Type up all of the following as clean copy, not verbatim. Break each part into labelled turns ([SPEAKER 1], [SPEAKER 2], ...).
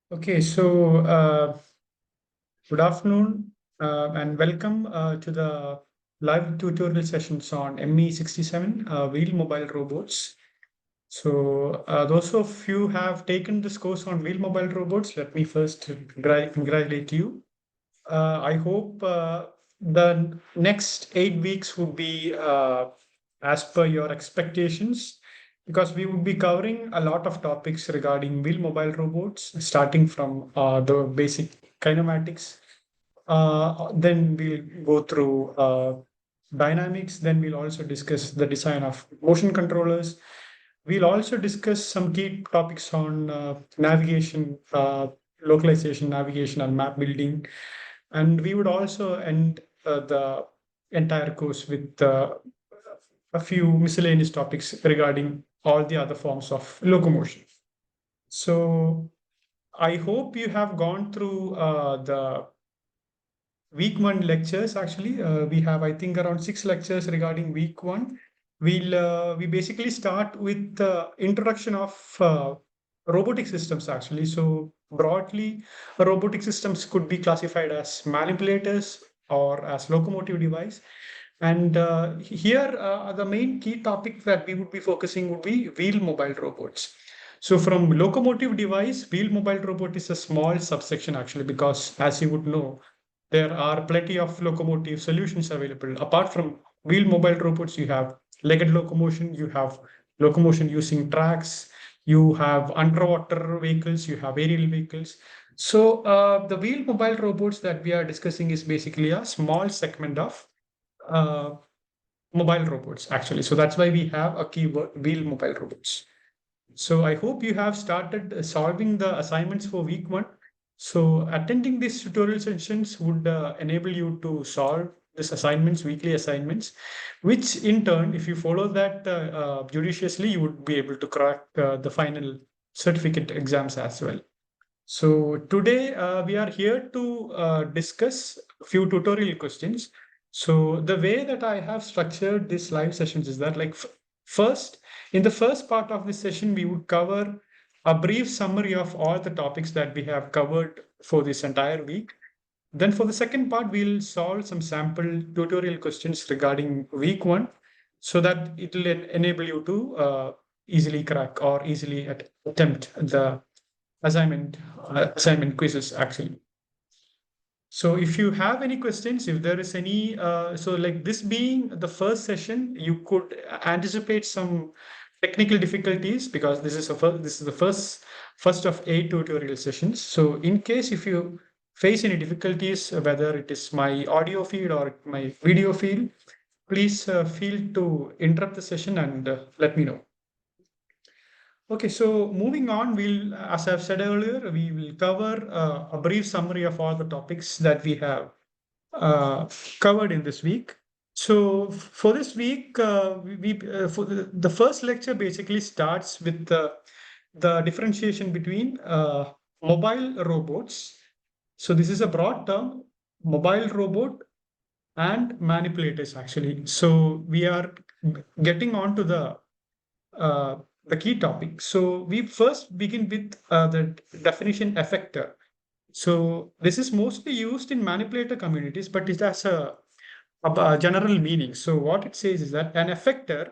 [SPEAKER 1] Okay, good afternoon and welcome to the live tutorial sessions on ME67 wheel mobile robots. Those of you who have taken this course on wheel mobile robots, let me first congratulate you. I hope the next 8 weeks would be as per your expectations, because we would be covering a lot of topics regarding wheel mobile robots, starting from the basic kinematics. Then we'll go through dynamics. Then we'll also discuss the design of motion controllers. We'll also discuss some key topics on navigation, localization, navigation, and map building. And we would also end the entire course with a few miscellaneous topics regarding all the other forms of locomotion. So I hope you have gone through the week one lectures. Actually, we have, I think, around 6 lectures regarding week one. We basically start with the introduction of robotic systems, actually. So broadly, robotic systems could be classified as manipulators or as locomotive device. And here, the main key topic that we would be focusing would be wheel mobile robots. So from locomotive device, wheel mobile robot is a small subsection, actually, because as you would know, there are plenty of locomotive solutions available. Apart from wheel mobile robots, you have legged locomotion, you have locomotion using tracks, you have underwater vehicles, you have aerial vehicles. So the wheel mobile robots that we are discussing is basically a small segment of uh, mobile robots, actually. So that's why we have a keyword wheel mobile robots. So I hope you have started solving the assignments for week one. So attending these tutorial sessions would enable you to solve these assignments, weekly assignments, which in turn, if you follow that judiciously, you would be able to crack the final certificate exams as well. So today we are here to discuss a few tutorial questions. So the way that I have structured these live sessions is that, like, first, in the first part of this session, we would cover a brief summary of all the topics that we have covered for this entire week. Then for the second part, we'll solve some sample tutorial questions regarding week one, so that it will enable you to easily crack or easily attempt the assignment quizzes, actually. So if you have any questions, if there is any, so like this being the first session, you could anticipate some technical difficulties, because this is the first of 8 tutorial sessions. So in case if you face any difficulties, whether it is my audio feed or my video feed, please feel to interrupt the session and let me know. Okay, so moving on, as I've said earlier, we will cover a brief summary of all the topics that we have uh, covered in this week. So for this week, for the first lecture basically starts with the differentiation between mobile robots. So this is a broad term, mobile robot and manipulators, actually. So we are getting on to the key topic. So we first begin with the definition effector. So this is mostly used in manipulator communities, but it has a general meaning. So what it says is that an effector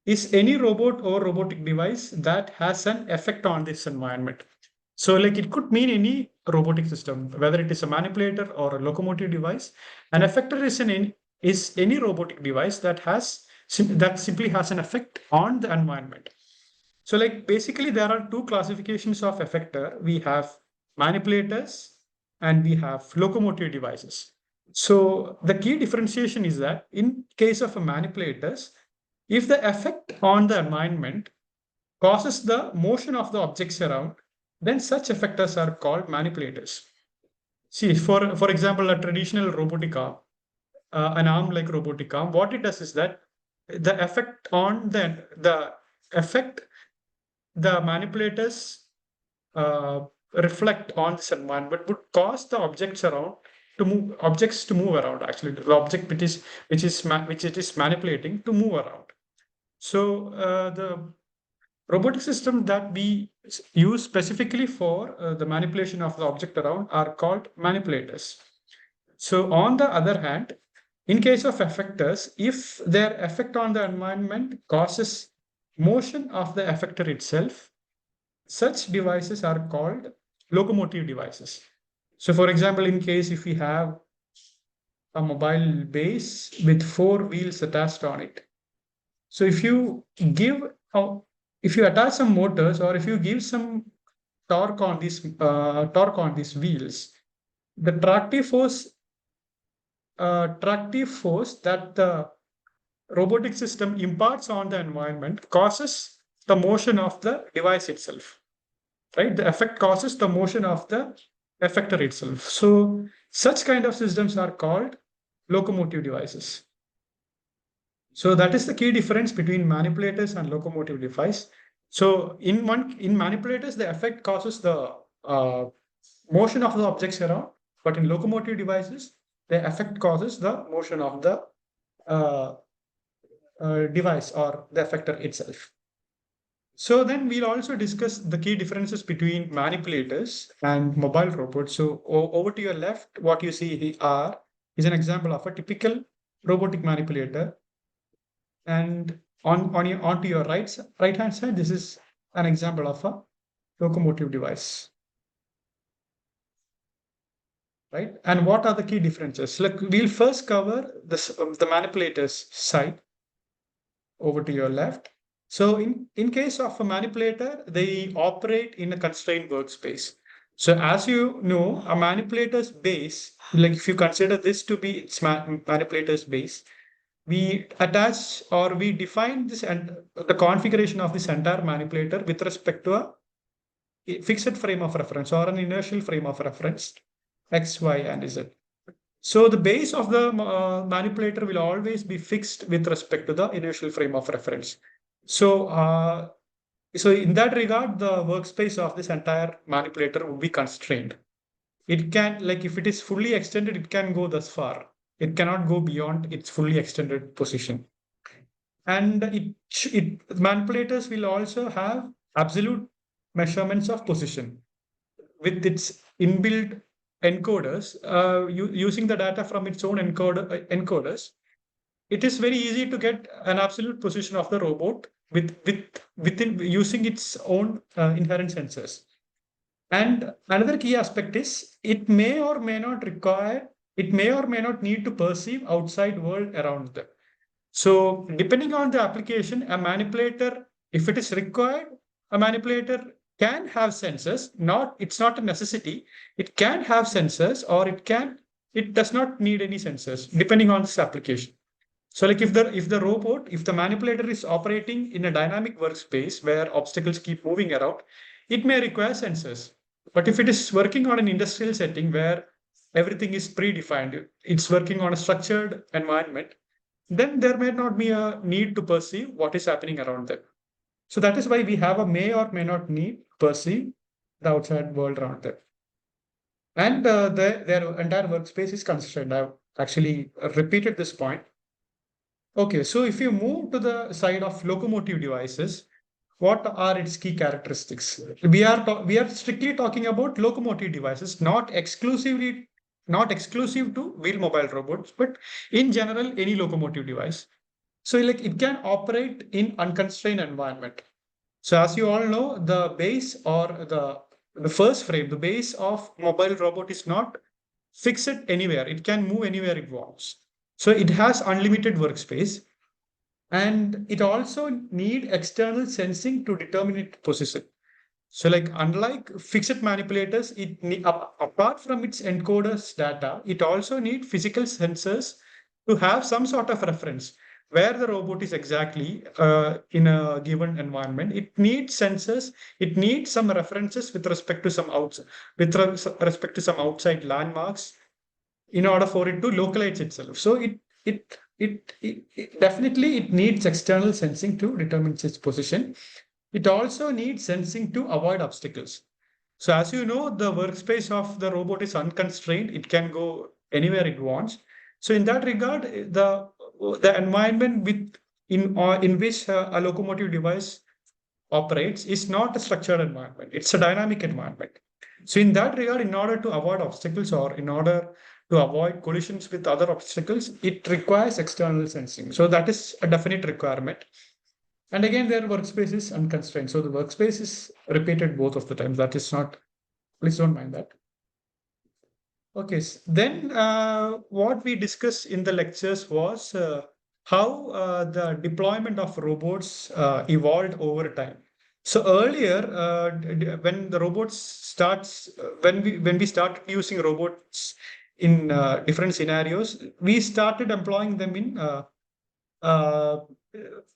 [SPEAKER 1] is any robot or robotic device that has an effect on this environment. So like it could mean any robotic system, whether it is a manipulator or a locomotive device. An effector is any robotic device that simply has an effect on the environment. So like basically there are two classifications of effector. We have manipulators and we have locomotive devices. So the key differentiation is that in case of a manipulators, if the effect on the environment causes the motion of the objects around, then such effectors are called manipulators. See, for example, a traditional robotic arm, an arm like robotic arm, what it does is that the effect on the effect the manipulators reflect on this environment would cause the objects to move around, actually the object which it is manipulating to move around. So the Robotic systems that we use specifically for the manipulation of the object around are called manipulators. So on the other hand, in case of effectors, if their effect on the environment causes motion of the effector itself, such devices are called locomotive devices. So for example, in case if we have a mobile base with four wheels attached on it. So give, uh, if you attach some motors or if you give some torque on these wheels, the tractive force that the robotic system imparts on the environment causes the motion of the device itself, right? The effect causes the motion of the effector itself. So such kind of systems are called locomotive devices. So that is the key difference between manipulators and locomotive device. So in manipulators, the effect causes the motion of the objects around, but in locomotive devices, the effect causes the motion of the uh, device or the effector itself. So then we'll also discuss the key differences between manipulators and mobile robots. So over to your left, what you see here is an example of a typical robotic manipulator. And onto your right hand side, this is an example of a locomotive device, right? And what are the key differences? Look, we'll first cover the manipulators side over to your left. So in case of a manipulator, they operate in a constrained workspace. So as you know, a manipulator's base, like if you consider this to be its manipulator's base, we attach or we define this and the configuration of this entire manipulator with respect to a fixed frame of reference or an inertial frame of reference, X, Y, and Z. So the base of the manipulator will always be fixed with respect to the inertial frame of reference. So in that regard, the workspace of this entire manipulator will be constrained. It can, like if it is fully extended, it can go thus far. It cannot go beyond its fully extended position. And manipulators will also have absolute measurements of position with its inbuilt encoders, using the data from its own encoders. It is very easy to get an absolute position of the robot within using its own inherent sensors. And another key aspect is it may or may not need to perceive outside world around them. So depending on the application, a manipulator, if it is required, a manipulator can have sensors. It's not a necessity. It can have sensors or it does not need any sensors depending on this application. So like if the manipulator is operating in a dynamic workspace where obstacles keep moving around, it may require sensors. But if it is working on an industrial setting where everything is predefined, it's working on a structured environment, then there may not be a need to perceive what is happening around them. So that is why we have a may or may not need to perceive the outside world around them. And their entire workspace is constrained. I've actually repeated this point. Okay, so if you move to the side of locomotive devices, what are its key characteristics? We are strictly talking about locomotive devices, not exclusive to wheel mobile robots, but in general any locomotive device. So like it can operate in unconstrained environment. So as you all know, the base or the first frame, the base of mobile robot is not fixed anywhere. It can move anywhere it wants. So it has unlimited workspace and it also need external sensing to determine its position. So like unlike fixed manipulators, apart from its encoders data, it also need physical sensors to have some sort of reference where the robot is exactly in a given environment. It needs sensors. It needs some references with respect to respect to some outside landmarks in order for it to localize itself. So it definitely it needs external sensing to determine its position. It also needs sensing to avoid obstacles. So as you know, the workspace of the robot is unconstrained. It can go anywhere it wants. So in that regard, the environment in which a locomotive device operates is not a structured environment. It's a dynamic environment. So in that regard, in order to avoid obstacles or in order to avoid collisions with other obstacles, it requires external sensing. So that is a definite requirement. And again, their workspace is unconstrained. So the workspace is repeated both of the times. That is not, please don't mind that. Okay, then what we discussed in the lectures was how the deployment of robots evolved over time. So earlier, when the robots starts, when we started using robots in different scenarios, we started employing them uh,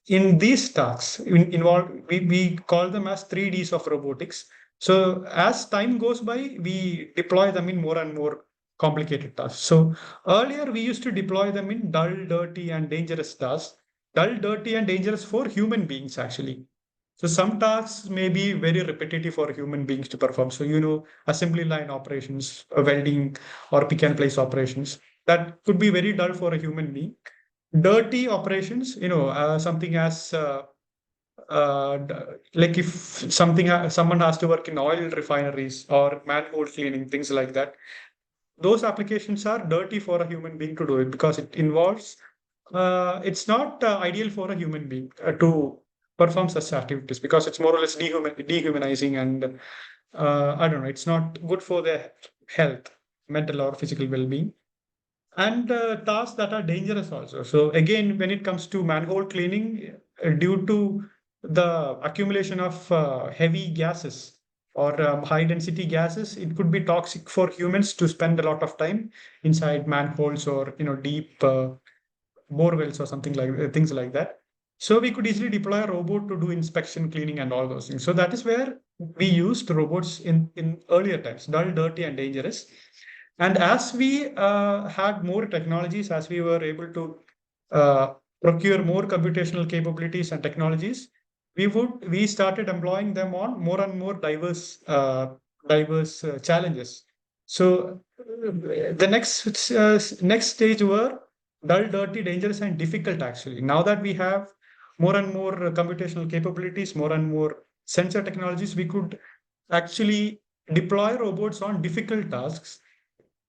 [SPEAKER 1] in these tasks. We call them as 3Ds of robotics. So as time goes by, we deploy them in more and more complicated tasks. So earlier we used to deploy them in dull, dirty, and dangerous tasks. Dull, dirty, and dangerous for human beings actually. So some tasks may be very repetitive for human beings to perform. So assembly line operations, welding, or pick and place operations that could be very dull for a human being. Dirty operations, something as like if someone has to work in oil refineries or manhole cleaning, things like that, those applications are dirty for a human being to do it because it involves it's not ideal for a human being to perform such activities because it's more or less dehumanizing and I don't know, it's not good for their health, mental or physical well-being, and tasks that are dangerous also. So again, when it comes to manhole cleaning, due to the accumulation of heavy gases or high density gases, it could be toxic for humans to spend a lot of time inside manholes or deep bore wells or something like things like that. So we could easily deploy a robot to do inspection, cleaning, and all those things. So that is where we used robots in earlier times, dull, dirty, and dangerous. And as we had more technologies, as we were able to uh, procure more computational capabilities and technologies, we started employing them on more and more diverse challenges. So the next stage were dull, dirty, dangerous, and difficult. Actually, now that we have more and more computational capabilities, more and more sensor technologies, we could actually deploy robots on difficult tasks,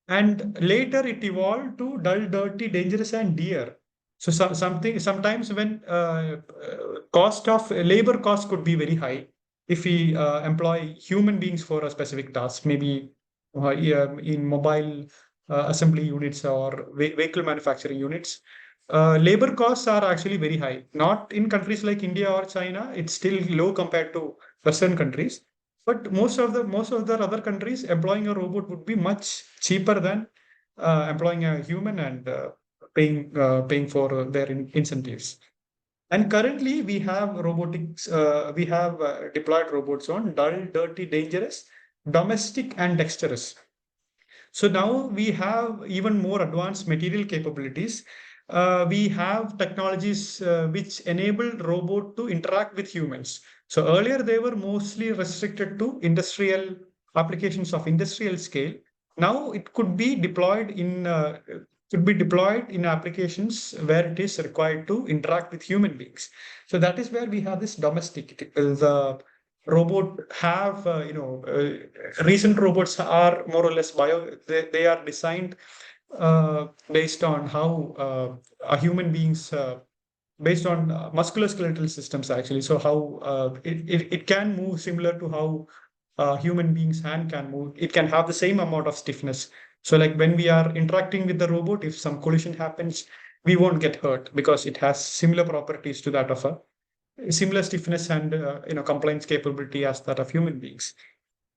[SPEAKER 1] and later it evolved to dull, dirty, dangerous, and dear. So sometimes when cost of labor cost could be very high if we employ human beings for a specific task, maybe yeah, in mobile assembly units or vehicle manufacturing units. Labor costs are actually very high. Not in countries like India or China, it's still low compared to Western countries. But most of the other countries, employing a robot would be much cheaper than employing a human and paying for their incentives. And currently, we have robotics. We have deployed robots on dull, dirty, dangerous, domestic, and dexterous. So now we have even more advanced material capabilities. We have technologies which enable robot to interact with humans. So earlier they were mostly restricted to industrial applications of industrial scale. Now it could be deployed in applications where it is required to interact with human beings. So that is where we have this domestic. The robot have recent robots are more or less they are designed based on how a human beings based on musculoskeletal systems actually. So how it can move similar to how human beings hand can move. It can have the same amount of stiffness. So like when we are interacting with the robot, if some collision happens, we won't get hurt because it has similar properties to that of a similar stiffness and compliance capability as that of human beings.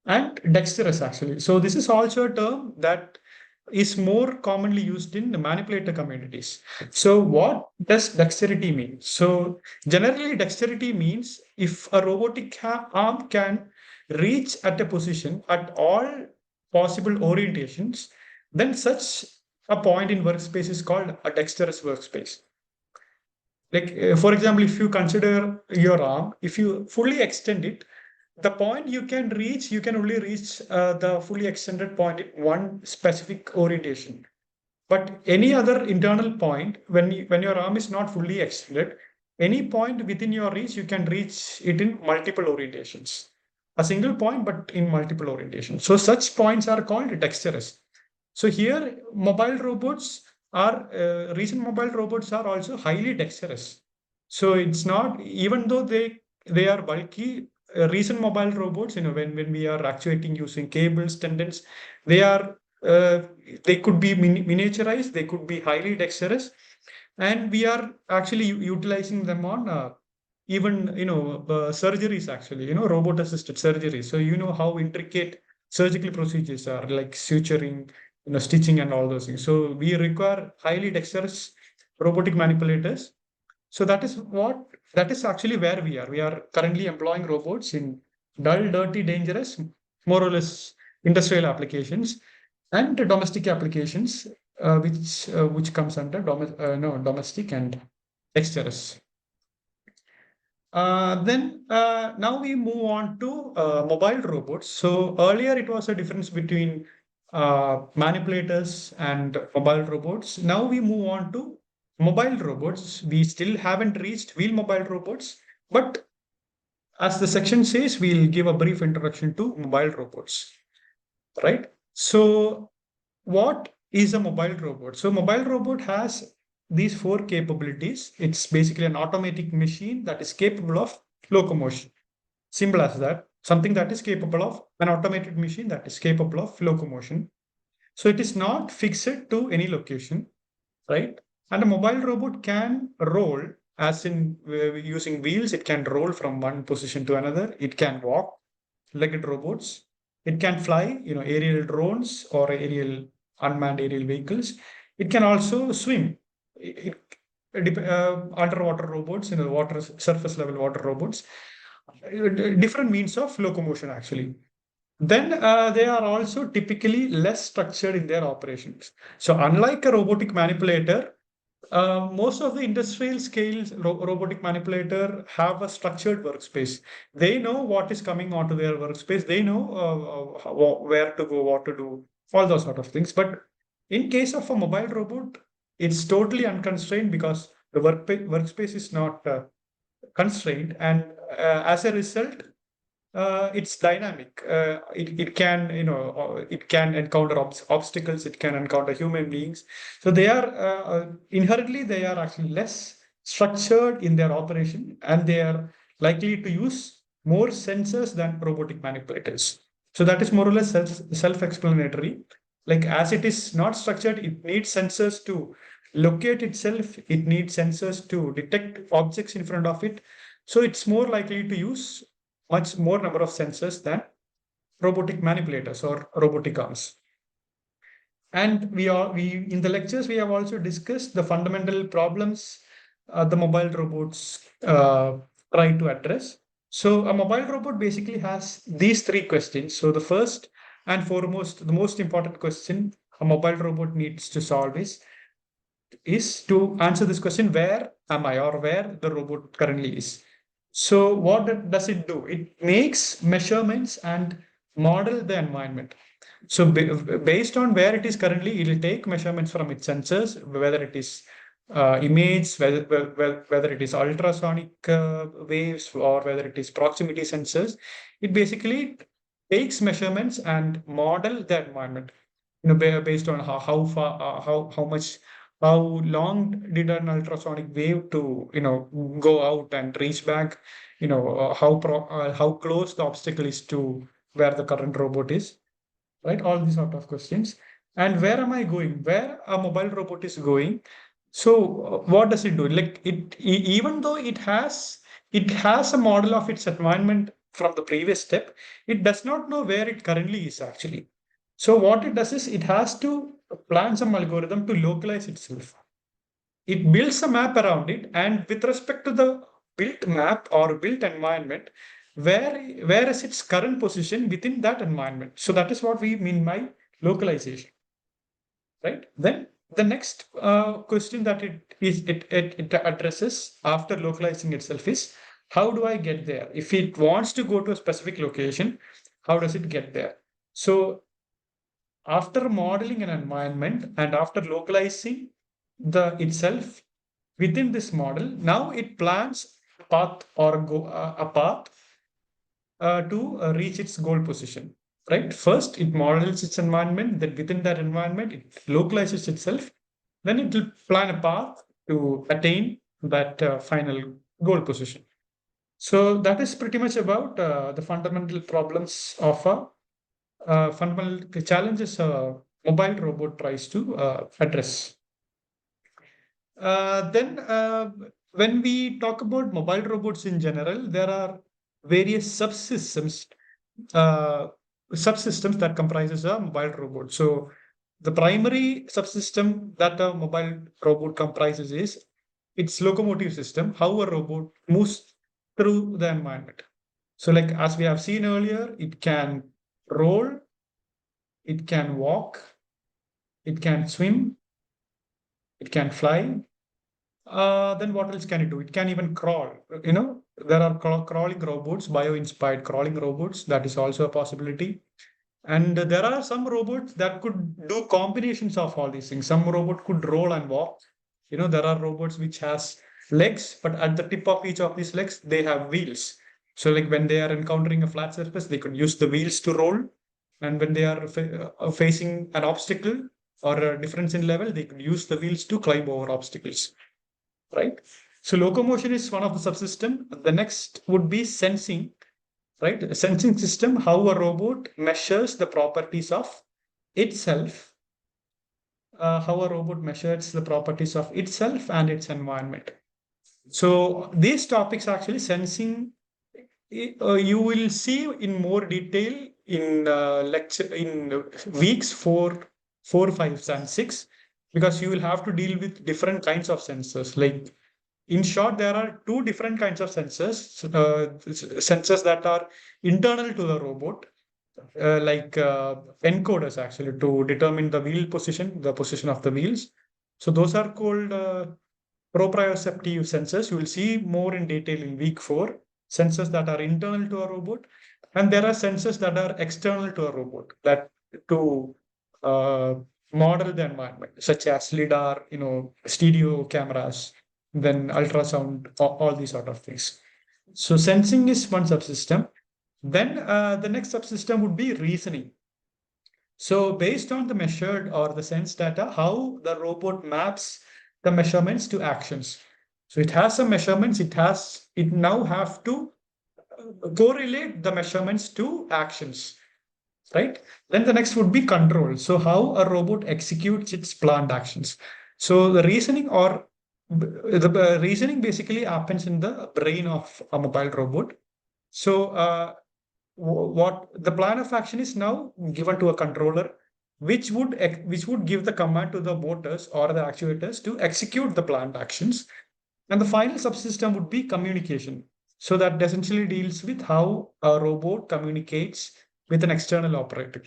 [SPEAKER 1] And dexterous actually. So this is also a term that is more commonly used in the manipulator communities. So what does dexterity mean? So generally dexterity means if a robotic arm can reach at a position at all possible orientations, then such a point in workspace is called a dexterous workspace. Like, for example, if you consider your arm, if you fully extend it, the point you can only reach the fully extended point in one specific orientation. But any other internal point, when your arm is not fully extended, any point within your reach, you can reach it in multiple orientations. A single point, but in multiple orientations. So such points are called dexterous. So here, mobile robots are recent mobile robots are also highly dexterous. So it's not, even though they are bulky. Recent mobile robots, when we are actuating using cables, tendons, they are uh, they could be miniaturized, they could be highly dexterous, and we are actually utilizing them on even surgeries, actually, robot assisted surgeries. So how intricate surgical procedures are, like suturing, stitching and all those things. So we require highly dexterous robotic manipulators. So that is actually where we are currently employing robots in dull, dirty, dangerous, more or less industrial applications and domestic applications, which comes under no, domestic and dexterous. Then now we move on to mobile robots. So earlier it was a difference between manipulators and mobile robots. Now we move on to mobile robots. We still haven't reached wheel mobile robots, but as the section says, we'll give a brief introduction to mobile robots, right? So what is a mobile robot? So mobile robot has these four capabilities. It's basically an automatic machine that is capable of locomotion. Simple as that. Something that is capable of an automated machine that is capable of locomotion. So it is not fixed to any location, right? And a mobile robot can roll, as in using wheels, it can roll from one position to another. It can walk, legged robots. It can fly, aerial drones or aerial unmanned aerial vehicles. It can also swim. Underwater robots, water surface level water robots. Different means of locomotion, actually. Then they are also typically less structured in their operations. So unlike a robotic manipulator, most of the industrial scale robotic manipulator have a structured workspace. They know what is coming onto their workspace. They know where to go, what to do, all those sort of things. But in case of a mobile robot, it's totally unconstrained because the workspace is not constrained, and as a result, it's dynamic. It can, it can encounter obstacles. It can encounter human beings. So they are inherently they are actually less structured in their operation, and they are likely to use more sensors than robotic manipulators. So that is more or less self-explanatory. Like, as it is not structured, it needs sensors to locate itself. It needs sensors to detect objects in front of it. So it's more likely to use much more number of sensors than robotic manipulators or robotic arms. And we in the lectures we have also discussed the fundamental problems the mobile robots try to address. So a mobile robot basically has these three questions. So the first and foremost, the most important question a mobile robot needs to solve is to answer this question: where am I, or where the robot currently is. So what does it do? It makes measurements and model the environment. So based on where it is currently, it will take measurements from its sensors, whether it is image, whether it is ultrasonic waves, or whether it is proximity sensors. It basically takes measurements and model the environment. Based on how far, how much, how long did an ultrasonic wave to go out and reach back. How close the obstacle is to where the current robot is, right? All these sort of questions. And where am I going? Where a mobile robot is going. So what does it do? Like, even though it has a model of its environment from the previous step, it does not know where it currently is, actually. So what it does is it has to plan some algorithm to localize itself. It builds a map around it, and with respect to the built map or built environment, where is its current position within that environment. So that is what we mean by localization, right? Then the next question that it addresses after localizing itself is, how do I get there? If it wants to go to a specific location, how does it get there? So after modeling an environment and after localizing the itself, within this model, now it plans a path or a path to reach its goal position. Right? First, it models its environment. Then within that environment, it localizes itself. Then it will plan a path to attain that final goal position. So that is pretty much about the fundamental problems of fundamental challenges a mobile robot tries to address. Then, when we talk about mobile robots in general, there are various uh, subsystems that comprises a mobile robot. So the primary subsystem that a mobile robot comprises is its locomotive system, how a robot moves through the environment. So, like as we have seen earlier, it can roll, it can walk, it can swim, it can fly. Then what else can it do? It can even crawl. There are crawling robots, bio-inspired crawling robots. That is also a possibility. And there are some robots that could do combinations of all these things. Some robot could roll and walk. There are robots which has legs, but at the tip of each of these legs, they have wheels. So like when they are encountering a flat surface, they could use the wheels to roll. And when they are facing an obstacle or a difference in level, they could use the wheels to climb over obstacles, right? So locomotion is one of the subsystem. The next would be sensing, right? A sensing system, how a robot measures the properties of itself, how a robot measures the properties of itself and its environment. So these topics actually sensing, you will see in more detail in lecture in weeks 4, 5, and 6, because you will have to deal with different kinds of sensors. Like in short, there are two different kinds of sensors that are internal to the robot, like encoders actually to determine the wheel position, the position of the wheels. So those are called proprioceptive sensors. You will see more in detail in week 4, sensors that are internal to a robot. And there are sensors that are external to a robot that to uh, model the environment, such as LIDAR, stereo cameras, then ultrasound, all these sort of things. So sensing is one subsystem. Then the next subsystem would be reasoning. So based on the measured or the sense data, how the robot maps the measurements to actions. So it has some measurements, it now have to correlate the measurements to actions, right? Then the next would be control. So how a robot executes its planned actions. So the reasoning or the reasoning basically happens in the brain of a mobile robot. So what the plan of action is now given to a controller, which would give the command to the motors or the actuators to execute the planned actions. And the final subsystem would be communication. So that essentially deals with how a robot communicates with an external operator.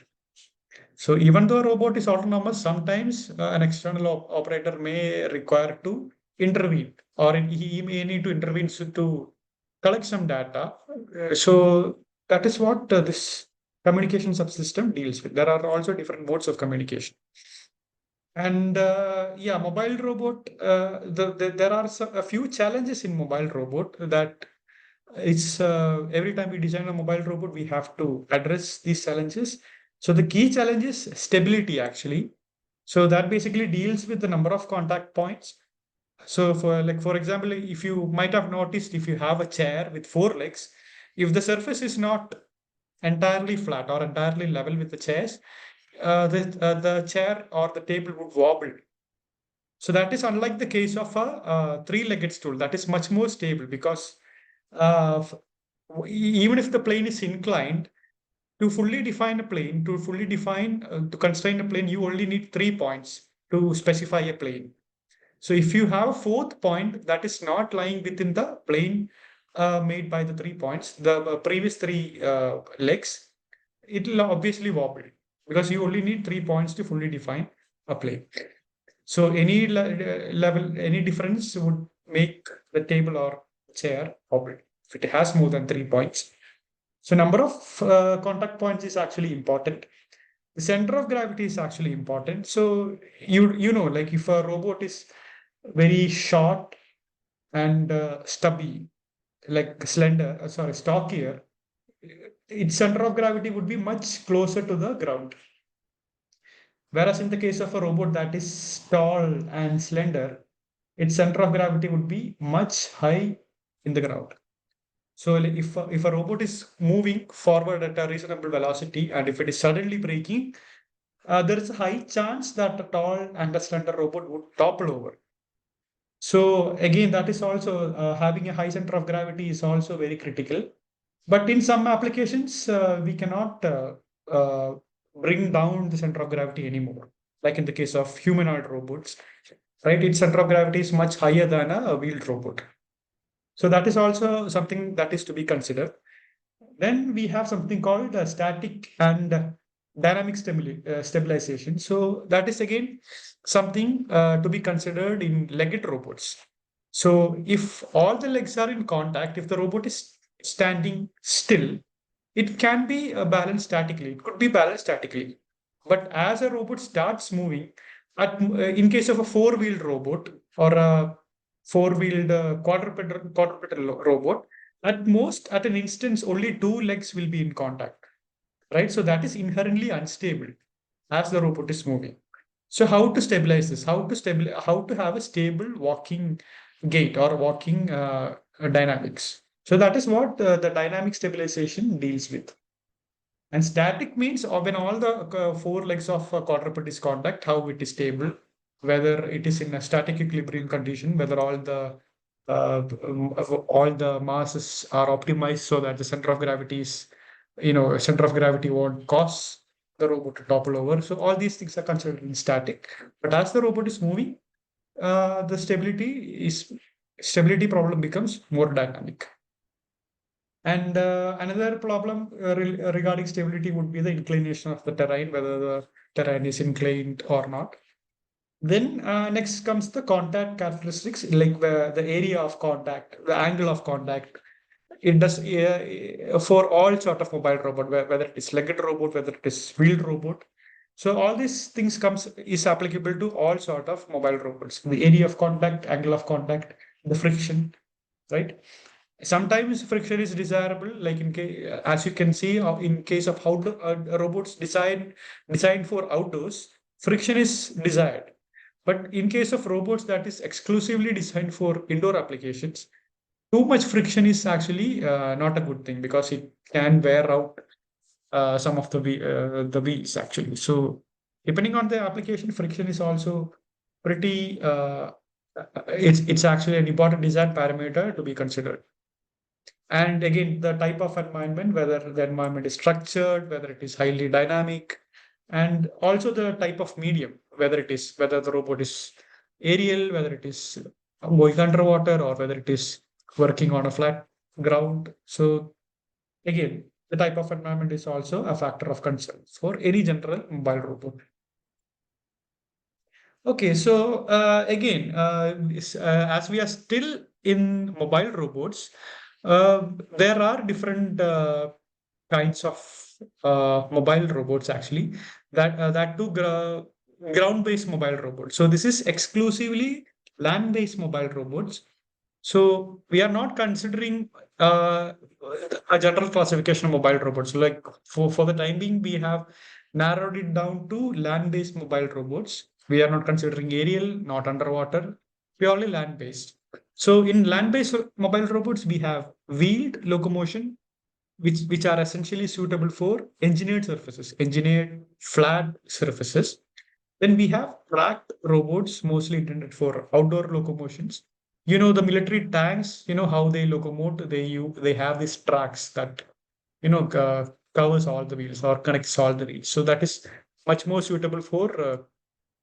[SPEAKER 1] So even though a robot is autonomous, sometimes an external operator may require to intervene, or he may need to intervene to collect some data. So that is what this communication subsystem deals with. There are also different modes of communication. And yeah, mobile robot, there are a few challenges in mobile robot that it's every time we design a mobile robot, we have to address these challenges. So the key challenge is stability, actually. So that basically deals with the number of contact points. So for example, if you might have noticed, if you have a chair with 4 legs, if the surface is not entirely flat or entirely level with the chairs, the chair or the table would wobble. So that is unlike the case of a 3-legged stool that is much more stable, because uh, even if the plane is inclined, to fully define a plane, to constrain a plane, you only need 3 points to specify a plane. So if you have a fourth point that is not lying within the plane made by the 3 points, the previous three legs, it will obviously wobble, because you only need 3 points to fully define a plane. So any level, any difference would make the table or chair wobble if it has more than 3 points. So number of contact points is actually important. The center of gravity is actually important. So like if a robot is very short and stubby, like slender, stockier, its center of gravity would be much closer to the ground. Whereas in the case of a robot that is tall and slender, its center of gravity would be much high in the ground. So if a robot is moving forward at a reasonable velocity and if it is suddenly braking, there is a high chance that a tall and a slender robot would topple over. So again, that is also having a high center of gravity is also very critical. But in some applications, we cannot uh, bring down the center of gravity anymore. Like in the case of humanoid robots, right? Its center of gravity is much higher than a wheeled robot. So that is also something that is to be considered. Then we have something called static and dynamic stabilization. So that is again something to be considered in legged robots. So if all the legs are in contact, if the robot is standing still, it can be balanced statically. It could be balanced statically. But as a robot starts moving, in case of a four-wheeled robot or a four-wheeled quadrupedal robot, at most, at an instance, only two legs will be in contact, right? So that is inherently unstable as the robot is moving. So how to stabilize this? How to have a stable walking gait or walking dynamics? So that is what the dynamic stabilization deals with. And static means when all the four legs of a quadruped is contact, how it is stable, whether it is in a static equilibrium condition, whether all the masses are optimized so that the center of gravity is, center of gravity won't cause the robot to topple over. So all these things are considered in static. But as the robot is moving, the stability problem becomes more dynamic. And another problem regarding stability would be the inclination of the terrain, whether the terrain is inclined or not. Then next comes the contact characteristics, like the area of contact, the angle of contact. It does for all sort of mobile robot, whether it is legged robot, whether it is wheeled robot. So all these things is applicable to all sort of mobile robots. The area of contact, angle of contact, the friction, right? Sometimes friction is desirable, like as you can see, in case of how robots designed for outdoors, friction is desired. But in case of robots that is exclusively designed for indoor applications, too much friction is actually not a good thing because it can wear out some of the wheels actually. So depending on the application, friction is also pretty. It's actually an important design parameter to be considered. And again, the type of environment, whether the environment is structured, whether it is highly dynamic, and also the type of medium, whether the robot is aerial, whether it is going underwater, or whether it is working on a flat ground. So again, the type of environment is also a factor of concern for any general mobile robot. Okay, so again, as we are still in mobile robots, there are different kinds of mobile robots actually that do ground-based mobile robots. So this is exclusively land-based mobile robots. So we are not considering a general classification of mobile robots. Like for the time being, we have narrowed it down to land-based mobile robots. We are not considering aerial, not underwater, purely land-based. So in land-based mobile robots, we have wheeled locomotion, which are essentially suitable for engineered flat surfaces. Then we have tracked robots, mostly intended for outdoor locomotions. The military tanks, how they locomote, they have these tracks that covers all the wheels or connects all the wheels. So that is much more suitable for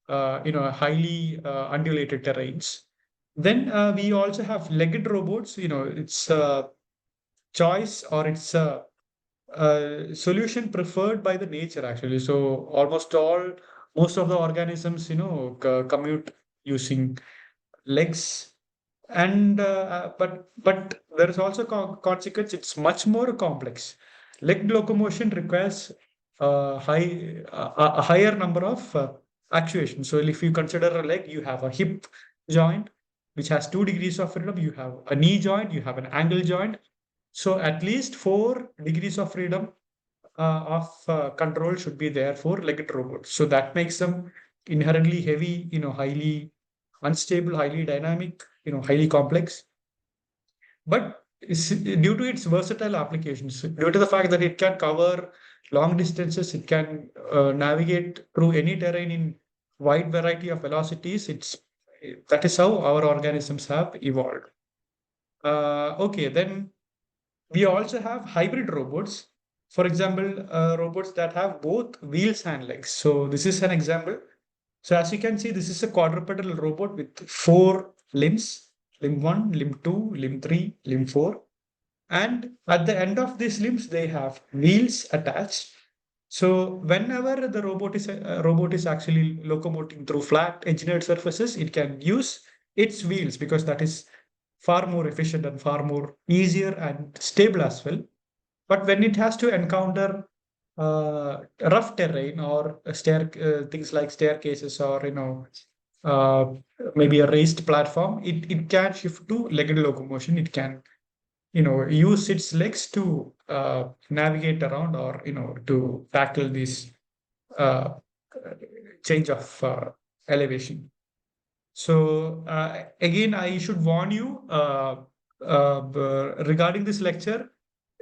[SPEAKER 1] highly undulated terrains. Then we also have legged robots. It's a choice or it's a solution preferred by the nature actually. So most of the organisms, commute using legs, and but there is also consequence. It's much more complex. Leg locomotion requires a higher number of actuation. So if you consider a leg, you have a hip joint, which has 2 degrees of freedom. You have a knee joint, you have an ankle joint. So at least 4 degrees of freedom of control should be there for legged robots. So that makes them inherently heavy, highly unstable, highly dynamic, highly complex. But due to its versatile applications, due to the fact that it can cover long distances, it can navigate through any terrain in wide variety of velocities. That is how our organisms have evolved. Okay, then we also have hybrid robots. For example, robots that have both wheels and legs. So this is an example. So as you can see, this is a quadrupedal robot with 4 limbs: limb 1, limb 2, limb 3, limb 4. And at the end of these limbs, they have wheels attached. So whenever the robot is actually locomoting through flat engineered surfaces, it can use its wheels because that is far more efficient and far more easier and stable as well. But when it has to encounter rough terrain or things like staircases or uh, maybe a raised platform, it can shift to legged locomotion. It can use its legs to navigate around or to tackle this uh, change of elevation. So again, I should warn you regarding this lecture.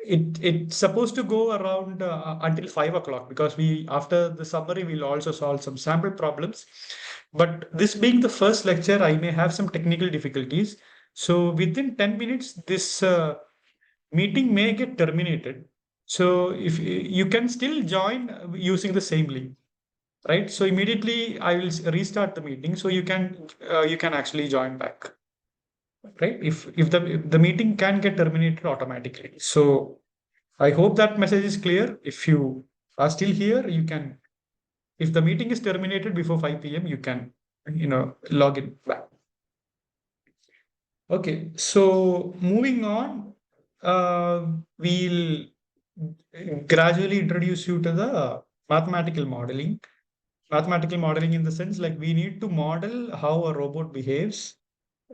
[SPEAKER 1] It's supposed to go around until 5 o'clock because we after the summary we'll also solve some sample problems. But this being the first lecture, I may have some technical difficulties. So within 10 minutes, this meeting may get terminated. So if you can still join using the same link, right? So immediately I will restart the meeting, so you can actually join back, right? If the meeting can get terminated automatically. So I hope that message is clear. If you are still here, you can. If the meeting is terminated before 5 p.m., you can log in back. Okay, so moving on, we'll gradually introduce you to the mathematical modeling. Mathematical modeling in the sense like we need to model how a robot behaves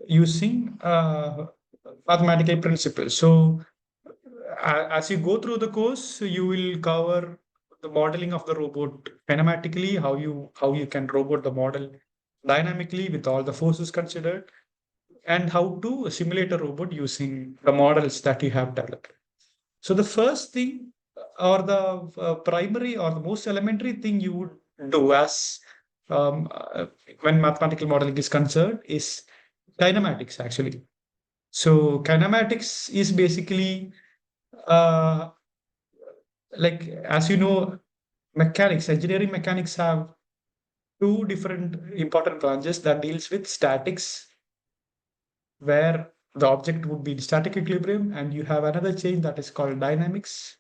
[SPEAKER 1] using mathematical principles. So as you go through the course, you will cover the modeling of the robot kinematically, how you can robot the model dynamically with all the forces considered, and how to simulate a robot using the models that you have developed. So the first thing or the primary or the most elementary thing you would do as um, uh, when mathematical modeling is concerned is kinematics actually. So kinematics is basically uh, like as you know engineering mechanics have two different important branches that deals with statics where the object would be in static equilibrium, and you have another chain that is called dynamics.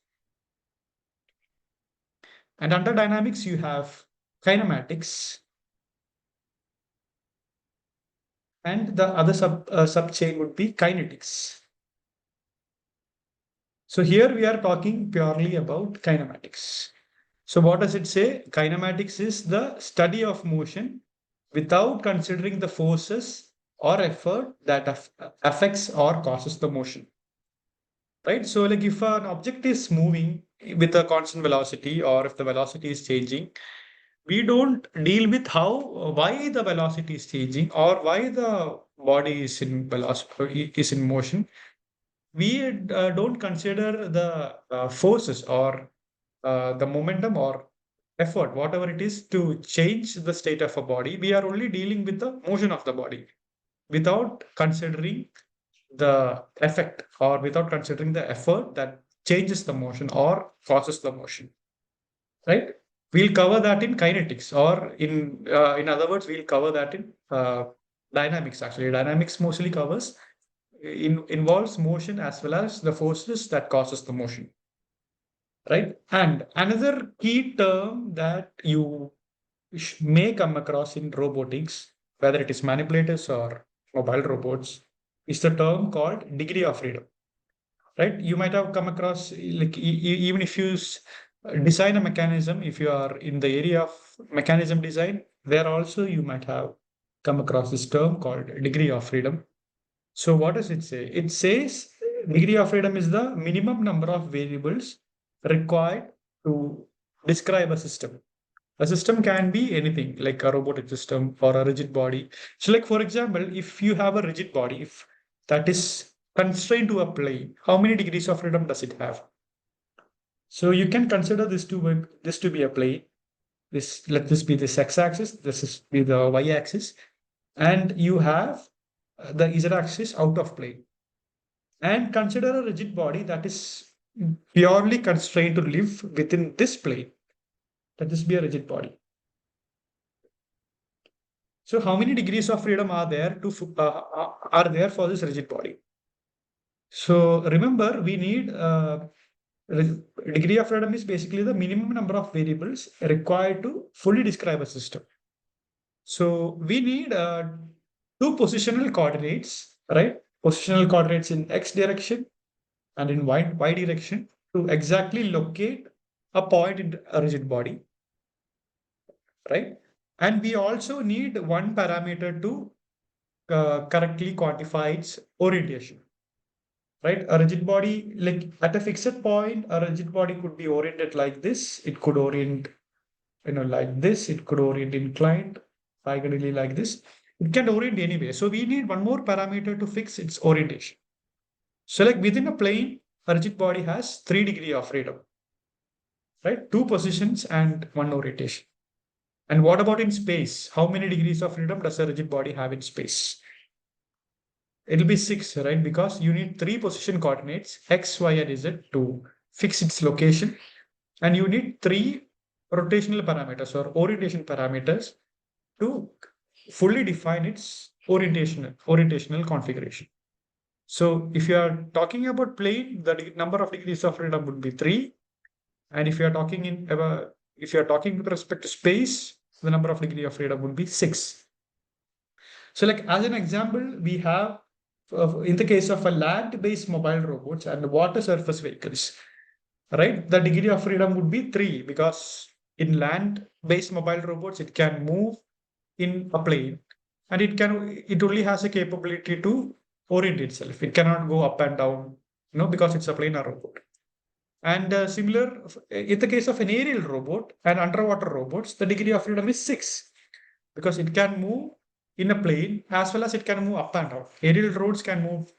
[SPEAKER 1] And under dynamics, you have kinematics, and the other sub chain would be kinetics. So here we are talking purely about kinematics. So what does it say? Kinematics is the study of motion without considering the forces or effort that affects or causes the motion. Right? So like if an object is moving with a constant velocity or if the velocity is changing, we don't deal with why the velocity is changing or why the body is in velocity is in motion. We don't consider the forces or the momentum or effort, whatever it is to change the state of a body. We are only dealing with the motion of the body without considering the effect or without considering the effort that changes the motion or causes the motion, right? We'll cover that in kinetics, or in other words, we'll cover that in dynamics. Actually, dynamics mostly covers involves motion as well as the forces that causes the motion, right? And another key term that you may come across in robotics, whether it is manipulators or mobile robots, is the term called degree of freedom, right? You might have come across like even if you design a mechanism, if you are in the area of mechanism design, there also you might have come across this term called degree of freedom. So what does it say? It says degree of freedom is the minimum number of variables required to describe a system. A system can be anything like a robotic system or a rigid body. So like, for example, if you have a rigid body, if that is constrained to a plane, how many degrees of freedom does it have? So you can consider this to be a plane. Let this be this x-axis, this is be the y-axis, and you have the z-axis out of plane. And consider a rigid body that is purely constrained to live within this plane. Let this be a rigid body. So how many degrees of freedom are there are there for this rigid body? So remember, we need degree of freedom is basically the minimum number of variables required to fully describe a system. So we need two positional coordinates, right? Positional coordinates in x direction and in y direction to exactly locate a point in a rigid body, right? And we also need one parameter to correctly quantify its orientation, right? A rigid body, like at a fixed point, a rigid body could be oriented like this. It could orient, like this. It could orient inclined, diagonally like this. It can orient anyway. So we need one more parameter to fix its orientation. So like within a plane, a rigid body has 3 degrees of freedom, right? Two positions and one orientation. And what about in space? How many degrees of freedom does a rigid body have in space? It'll be 6, right? Because you need 3 position coordinates, x, y, and z, to fix its location. And you need 3 rotational parameters or orientation parameters to fully define its orientational configuration. So if you are talking about plane, the number of degrees of freedom would be 3. And if you are talking with respect to space, the number of degree of freedom would be 6. So like as an example, we have in the case of a land-based mobile robots and water surface vehicles, right? The degree of freedom would be 3 because in land-based mobile robots, it can move in a plane and it only has a capability to orient itself. It cannot go up and down, because it's a planar robot. And similar, in the case of an aerial robot and underwater robots, the degree of freedom is 6 because it can move in a plane as well as it can move up and down. Aerial roads can move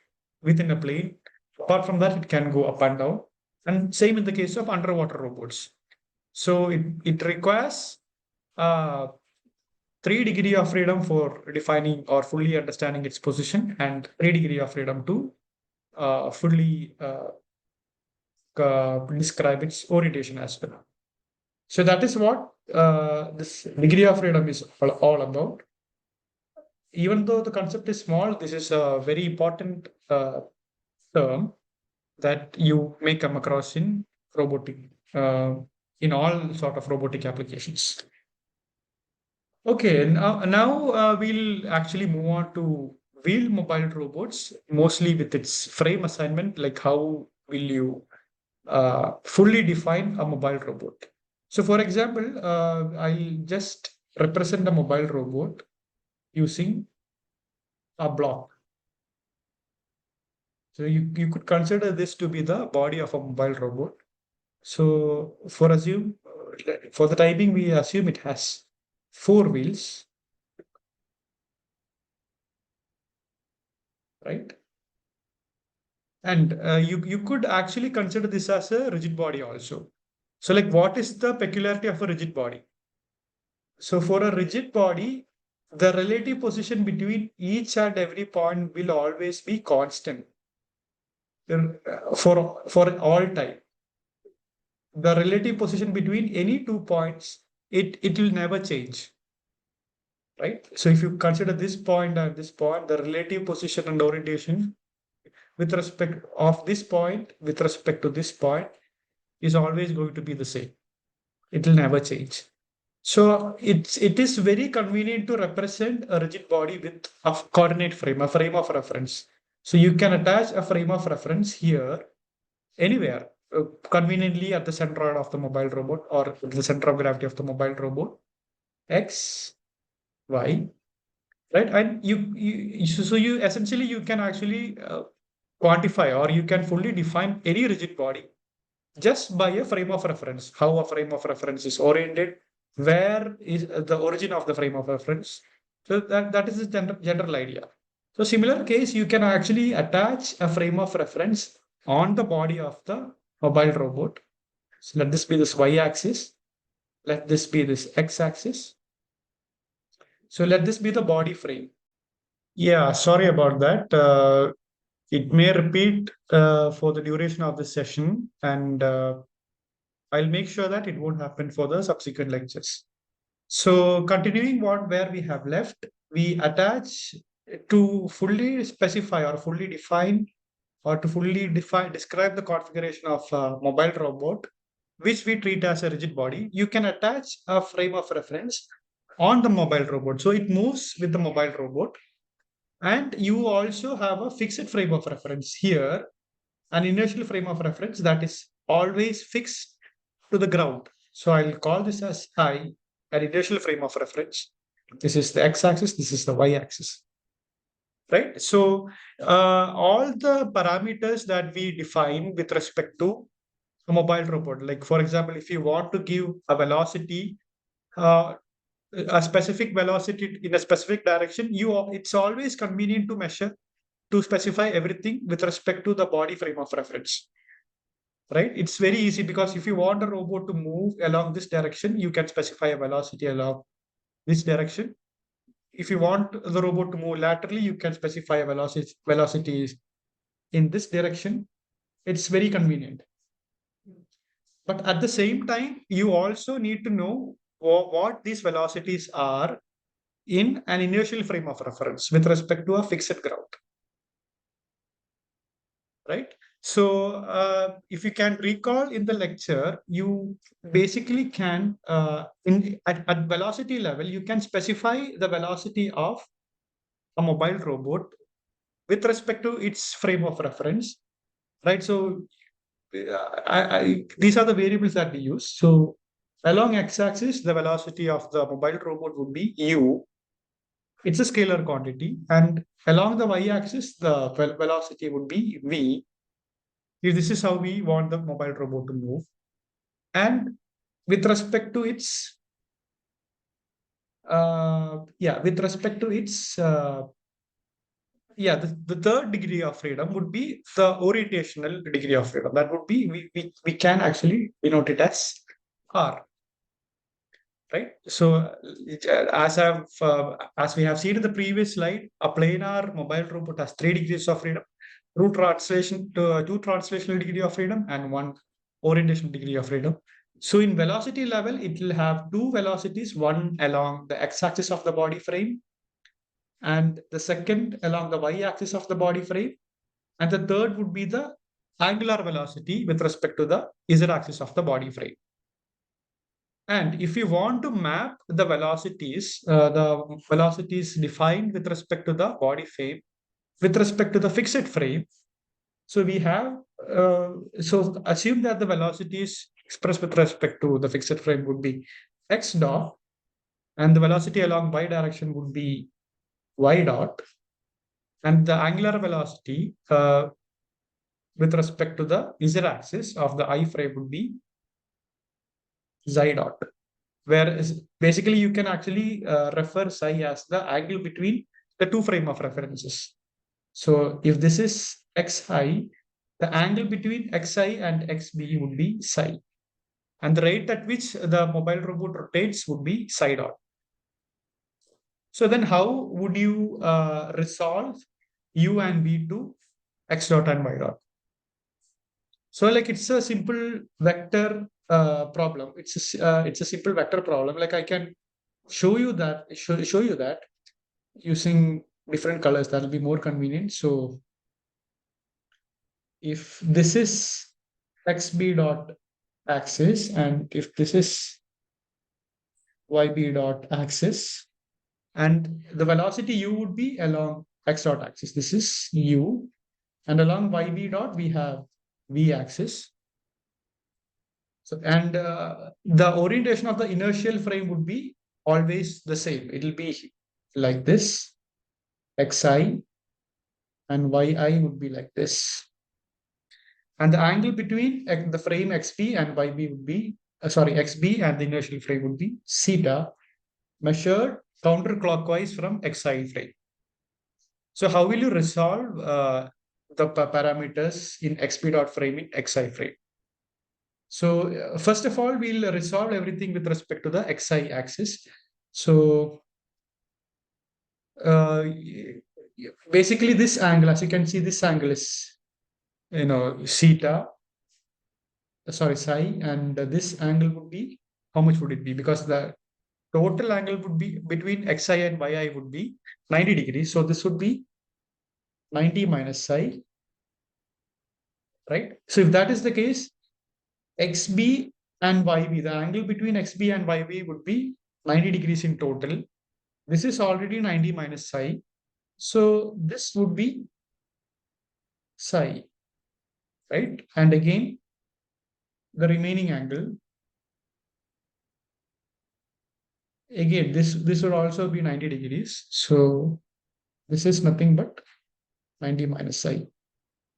[SPEAKER 1] within a plane. Apart from that, it can go up and down. And same in the case of underwater robots. So it requires 3 degrees of freedom for defining or fully understanding its position and 3 degrees of freedom to fully describe its orientation as well. So that is what this degree of freedom is all about. Even though the concept is small, this is a very important term that you may come across in robotic, in all sort of robotic applications. Okay, now we'll actually move on to wheel mobile robots, mostly with its frame assignment, like how will you fully define a mobile robot. So for example, I'll just represent a mobile robot using a block. So you could consider this to be the body of a mobile robot. So for the typing, we assume it has 4 wheels, right? And you could actually consider this as a rigid body also. So like what is the peculiarity of a rigid body? So for a rigid body, the relative position between each and every point will always be constant for all time. The relative position between any 2 points, it will never change, right? So if you consider this point and this point, the relative position and orientation with respect of this point with respect to this point is always going to be the same. It will never change. So it is very convenient to represent a rigid body with a coordinate frame, a frame of reference. So you can attach a frame of reference here, anywhere, conveniently at the center of the mobile robot or the center of gravity of the mobile robot, X, Y, right? And you essentially you can actually quantify, or you can fully define any rigid body just by a frame of reference, how a frame of reference is oriented, where is the origin of the frame of reference. So that is the general idea. So similar case, you can actually attach a frame of reference on the body of the mobile robot. So let this be this y-axis. Let this be this x-axis. So let this be the body frame. Yeah, sorry about that. It may repeat for the duration of the session, and I'll make sure that it won't happen for the subsequent lectures. So continuing where we have left, we attach to fully specify or fully define or to fully describe the configuration of a mobile robot, which we treat as a rigid body. You can attach a frame of reference on the mobile robot. So it moves with the mobile robot. And you also have a fixed frame of reference here, an inertial frame of reference that is always fixed to the ground. So I'll call this as I, an inertial frame of reference. This is the x-axis, this is the y-axis, right? So all the parameters that we define with respect to a mobile robot, like for example, if you want to give a velocity, uh, a specific velocity in a specific direction, it's always convenient to measure, to specify everything with respect to the body frame of reference, right? It's very easy because if you want a robot to move along this direction, you can specify a velocity along this direction. If you want the robot to move laterally, you can specify a velocity in this direction. It's very convenient. But at the same time, you also need to know what these velocities are in an inertial frame of reference with respect to a fixed ground, right? So if you can recall in the lecture, you basically can, at velocity level, you can specify the velocity of a mobile robot with respect to its frame of reference, right? So these are the variables that we use. So along x-axis, the velocity of the mobile robot would be u. It's a scalar quantity. And along the y-axis, the velocity would be v. If this is how we want the mobile robot to move. And with respect to its, with respect to its, the third degree of freedom would be the orientational degree of freedom. That would be, we can actually denote it as R, right? So as we have seen in the previous slide, a planar mobile robot has 3 degrees of freedom, two translational degree of freedom, and one orientation degree of freedom. So in velocity level, it will have two velocities, one along the x-axis of the body frame, and the second along the y-axis of the body frame, and the third would be the angular velocity with respect to the z-axis of the body frame. And if you want to map the velocities defined with respect to the body frame, with respect to the fixed frame, so we have, so assume that the velocities expressed with respect to the fixed frame would be x dot, and the velocity along y direction would be y dot, and the angular velocity with respect to the z-axis of the I frame would be xi dot. Whereas basically you can actually refer psi as the angle between the two frame of references. So if this is xi, the angle between xi and xb would be psi. And the rate at which the mobile robot rotates would be psi dot. So then how would you resolve u and v to x dot and y dot? So like it's a simple vector problem. It's a simple vector problem. Like I can show you that using different colors. That will be more convenient. So if this is xb dot axis, and if this is yb dot axis, and the velocity u would be along x dot axis. This is u, and along yb dot we have v axis. So, and the orientation of the inertial frame would be always the same. It will be like this. xi, and yi would be like this. And the angle between the frame xp and yb would be, xb and the inertial frame would be theta, measured counterclockwise from xi frame. So how will you resolve the parameters in xp dot frame in xi frame? So first of all, we'll resolve everything with respect to the xi axis. So uh, basically this angle, as you can see, this angle is, theta, psi, and this angle would be, how much would it be? Because the total angle would be between xi and yi would be 90 degrees. So this would be 90 minus psi, right? So if that is the case, xb and yb, the angle between xb and yb would be 90 degrees in total. This is already 90 minus psi. So this would be psi, right? And again, the remaining angle, again, this would also be 90 degrees. So this is nothing but 90 minus psi.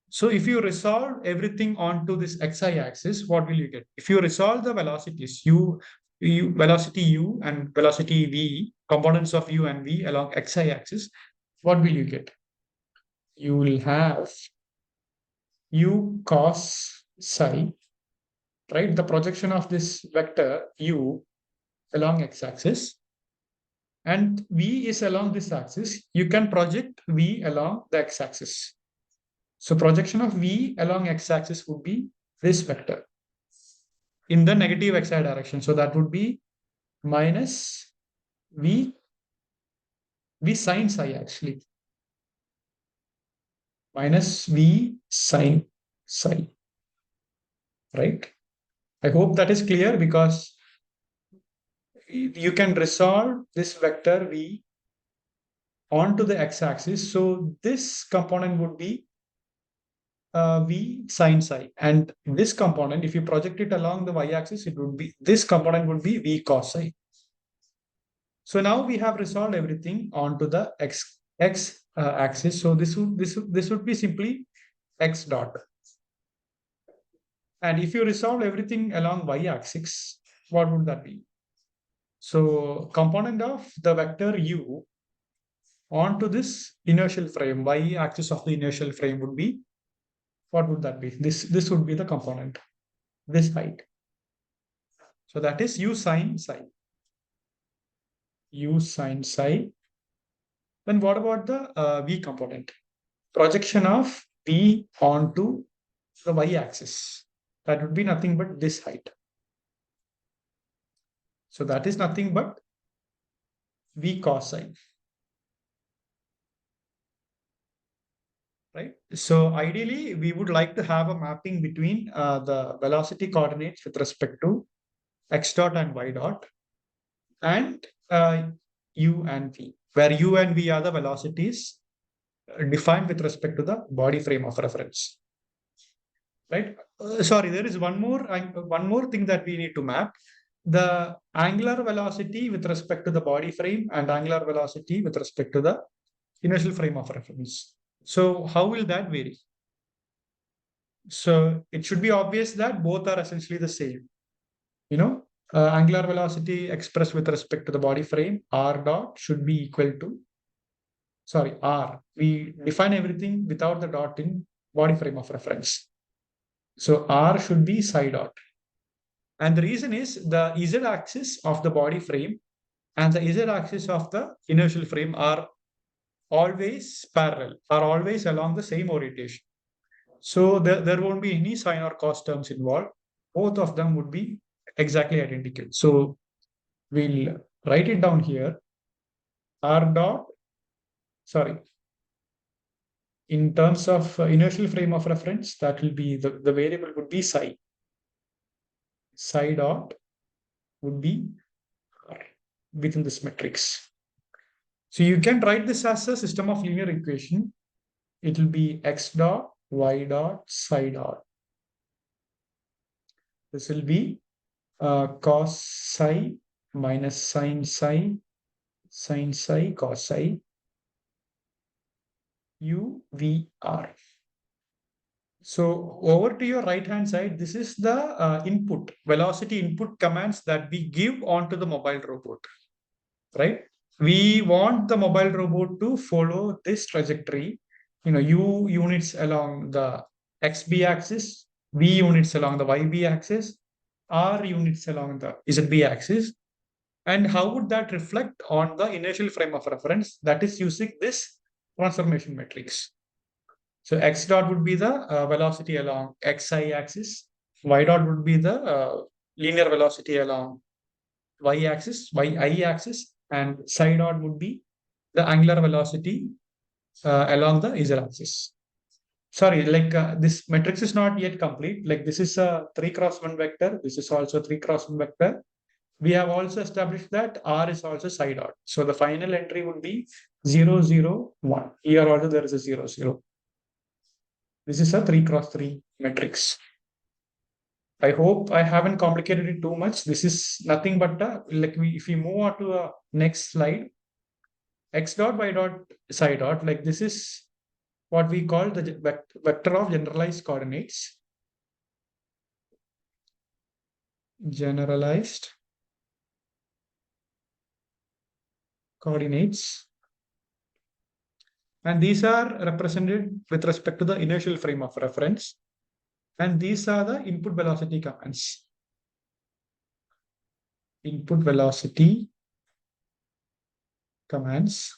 [SPEAKER 1] So if you resolve everything onto this xi axis, what will you get? If you resolve the velocities, velocity u and velocity v, components of u and v along xi axis, what will you get? You will have u cos psi, right? The projection of this vector u along x-axis, and v is along this axis. You can project v along the x-axis. So projection of v along x-axis would be this vector in the negative xi direction. So that would be minus v sine psi, actually. Minus v sine psi, right? I hope that is clear, because you can resolve this vector v onto the x-axis. So this component would be v sine psi, and this component, if you project it along the y-axis, it would be, this component would be v cos psi. So now we have resolved everything onto the x axis. So this would be simply x dot. And if you resolve everything along y-axis, what would that be? So component of the vector u onto this inertial frame, y-axis of the inertial frame would be, what would that be? This would be the component, this height. So that is u sine psi. U sine psi. Then what about the v component? Projection of v onto the y-axis. That would be nothing but this height. So that is nothing but v cos psi. Right? So ideally, we would like to have a mapping between the velocity coordinates with respect to x dot and y dot, and u and v, where u and v are the velocities defined with respect to the body frame of reference. Right? Sorry, there is one more thing that we need to map: the angular velocity with respect to the body frame and angular velocity with respect to the inertial frame of reference. So how will that vary? So it should be obvious that both are essentially the same. Angular velocity expressed with respect to the body frame, r dot, should be equal to, r. We define everything without the dot in body frame of reference. So r should be psi dot. And the reason is the z-axis of the body frame and the z-axis of the inertial frame are always parallel, are always along the same orientation. So there won't be any sine or cos terms involved. Both of them would be exactly identical. So we'll write it down here. R dot, in terms of inertial frame of reference, that will be, the variable would be psi. Psi dot would be R within this matrix. So you can write this as a system of linear equation. It will be x dot, y dot, psi dot. This will be cos psi minus sin psi, cos psi. UVR. So over to your right hand side, this is the input, velocity input commands that we give onto the mobile robot, right? We want the mobile robot to follow this trajectory, U units along the XB axis, V units along the YB axis, R units along the ZB axis. And how would that reflect on the initial frame of reference? That is using this transformation matrix. So x dot would be the velocity along xi axis, y dot would be the linear velocity along y axis, yi axis, and psi dot would be the angular velocity along the z axis. Sorry, like this matrix is not yet complete. Like this is a 3x1 vector. This is also 3x1 vector. We have also established that R is also psi dot. So the final entry would be 0, 0, 1. Here also there is a 0, 0. This is a 3x3 matrix. I hope I haven't complicated it too much. This is nothing but if we move on to a next slide, x dot, y dot, psi dot, like this is what we call the vector of generalized coordinates. Generalized coordinates. And these are represented with respect to the initial frame of reference. And these are the input velocity commands. Input velocity commands.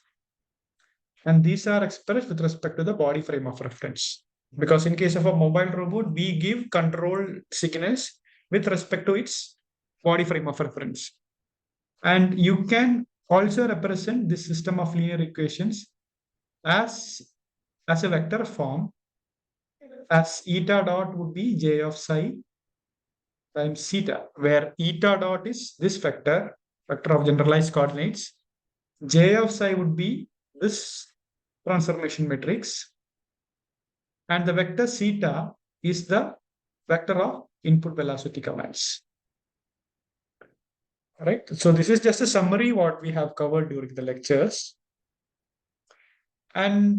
[SPEAKER 1] And these are expressed with respect to the body frame of reference. Because in case of a mobile robot, we give control signals with respect to its body frame of reference. And you can also represent this system of linear equations as a vector form, as eta dot would be j of psi times theta, where eta dot is this vector of generalized coordinates. J of psi would be this transformation matrix, and the vector theta is the vector of input velocity commands. Right. So this is just a summary what we have covered during the lectures. And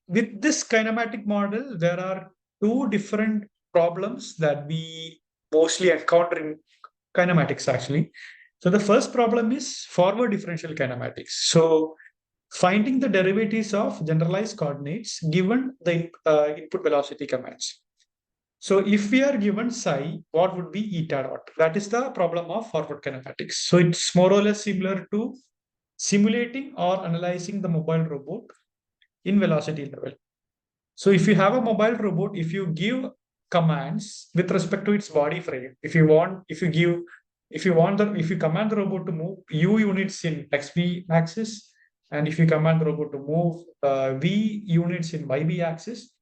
[SPEAKER 1] with this kinematic model, there are two different problems that we mostly encounter in kinematics actually. So the first problem is forward differential kinematics. So finding the derivatives of generalized coordinates given the input velocity commands. So if we are given psi, what would be eta dot? That is the problem of forward kinematics. So it's more or less similar to simulating or analyzing the mobile robot in velocity level. So if you have a mobile robot, if you give commands with respect to its body frame, if you command the robot to move u units in xb axis, and if you command the robot to move v units in yb axis,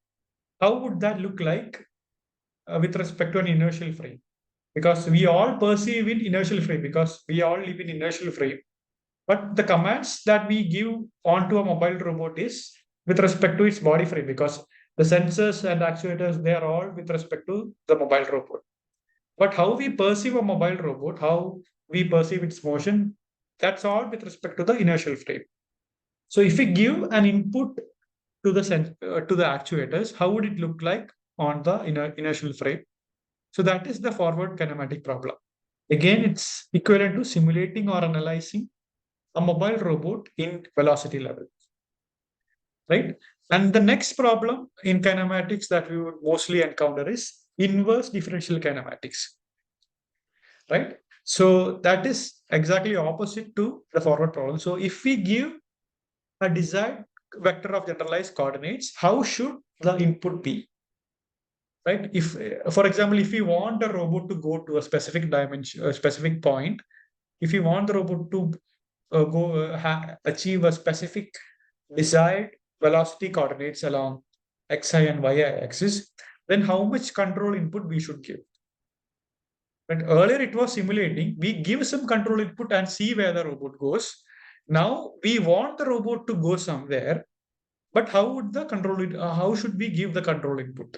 [SPEAKER 1] how would that look like with respect to an inertial frame? Because we all perceive in inertial frame, because we all live in inertial frame. But the commands that we give onto a mobile robot is with respect to its body frame, because the sensors and actuators, they are all with respect to the mobile robot. But how we perceive a mobile robot, how we perceive its motion, that's all with respect to the inertial frame. So if we give an input to the actuators, how would it look like on the inertial frame? So that is the forward kinematic problem. Again, it's equivalent to simulating or analyzing a mobile robot in velocity level, right? And the next problem in kinematics that we would mostly encounter is inverse differential kinematics, right? So that is exactly opposite to the forward problem. So if we give a desired vector of generalized coordinates, how should the input be? Right? If, for example, if we want a robot to go to a specific dimension, a specific point, if you want the robot to achieve a specific desired velocity coordinates along xi and yi axis, then how much control input we should give? But earlier it was simulating, we give some control input and see where the robot goes. Now we want the robot to go somewhere, but how should we give the control input?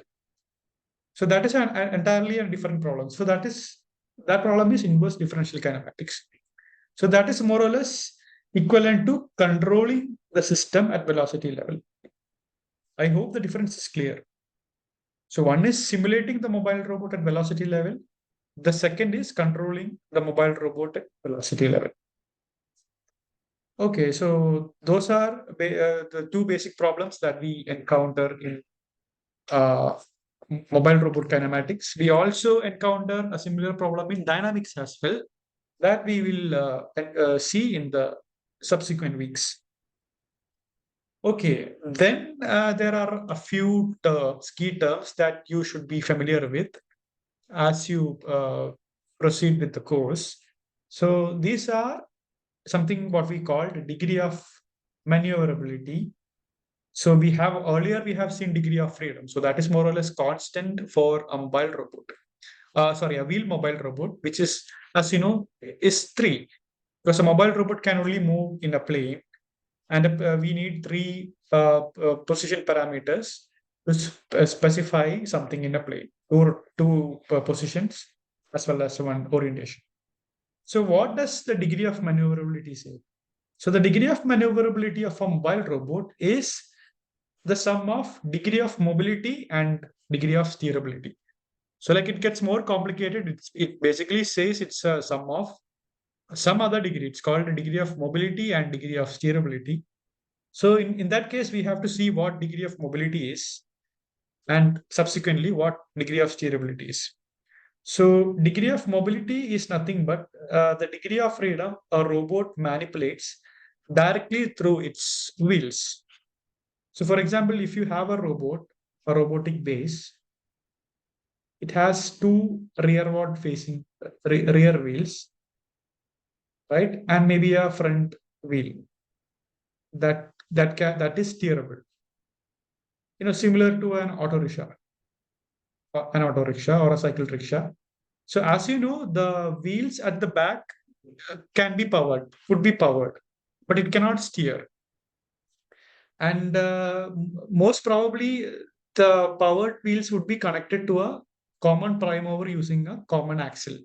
[SPEAKER 1] So that is an entirely a different problem. So that problem is inverse differential kinematics. So that is more or less equivalent to controlling the system at velocity level. I hope the difference is clear. So one is simulating the mobile robot at velocity level. The second is controlling the mobile robot at velocity level. Okay, so those are the two basic problems that we encounter in uh, mobile robot kinematics. We also encounter a similar problem in dynamics as well that we will see in the subsequent weeks. Okay, then there are a few terms, key terms that you should be familiar with as you proceed with the course. So these are something what we call the degree of maneuverability. So we have seen degree of freedom. So that is more or less constant for a mobile robot. Sorry, a wheel mobile robot, which is, as you know, is three. Because a mobile robot can only move in a plane, and we need three position parameters to specify something in a plane, or two positions as well as one orientation. So what does the degree of maneuverability say? So the degree of maneuverability of a mobile robot is the sum of degree of mobility and degree of steerability. So like it gets more complicated. It basically says it's a sum of some other degree. It's called a degree of mobility and degree of steerability. So in that case, we have to see what degree of mobility is and subsequently what degree of steerability is. So degree of mobility is nothing but the degree of freedom a robot manipulates directly through its wheels. So for example, if you have a robot, a robotic base, it has two rearward facing rear wheels, right? And maybe a front wheel that is steerable. Similar to an auto rickshaw or a cycle rickshaw. So as you know, the wheels at the back could be powered, but it cannot steer. And most probably, the powered wheels would be connected to a common prime mover using a common axle,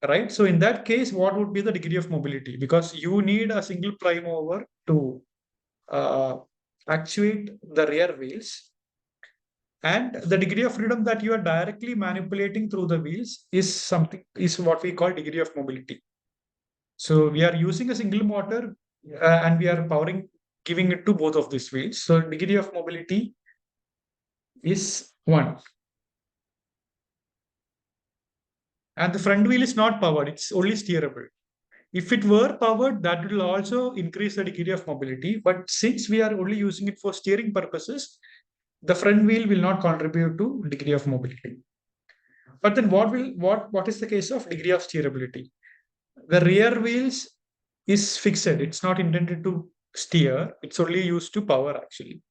[SPEAKER 1] right? So in that case, what would be the degree of mobility? Because you need a single prime mover to uh, actuate the rear wheels, and the degree of freedom that you are directly manipulating through the wheels is what we call degree of mobility. So we are using a single motor and we are giving it to both of these wheels. So degree of mobility is 1. And the front wheel is not powered, it's only steerable. If it were powered, that will also increase the degree of mobility. But since we are only using it for steering purposes, the front wheel will not contribute to degree of mobility. But then what is the case of degree of steerability? The rear wheels is fixed. It's not intended to steer. It's only used to power actually.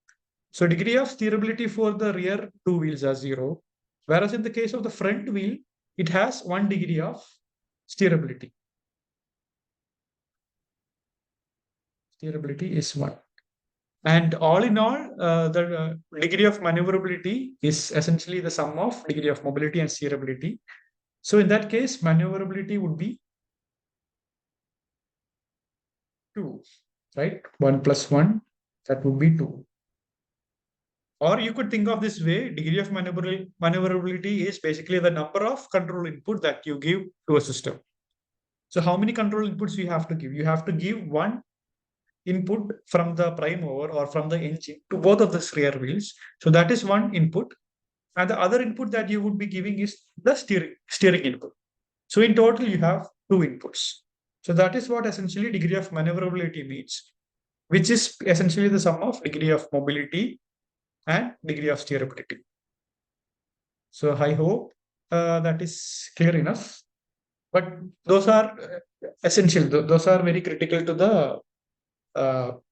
[SPEAKER 1] So degree of steerability for the rear two wheels are 0. Whereas in the case of the front wheel, it has 1 degree of steerability. Steerability is 1. And all in all, the degree of maneuverability is essentially the sum of degree of mobility and steerability. So in that case, maneuverability would be 2, right? 1 plus 1, that would be 2. Or you could think of this way, degree of maneuverability is basically the number of control input that you give to a system. So how many control inputs you have to give? You have to give one input from the prime mover or from the engine to both of the rear wheels. So that is one input. And the other input that you would be giving is the steering input. So in total, you have 2 inputs. So that is what essentially degree of maneuverability means, which is essentially the sum of degree of mobility and degree of steerability. So I hope that is clear enough. But those are essential. Those are very critical to the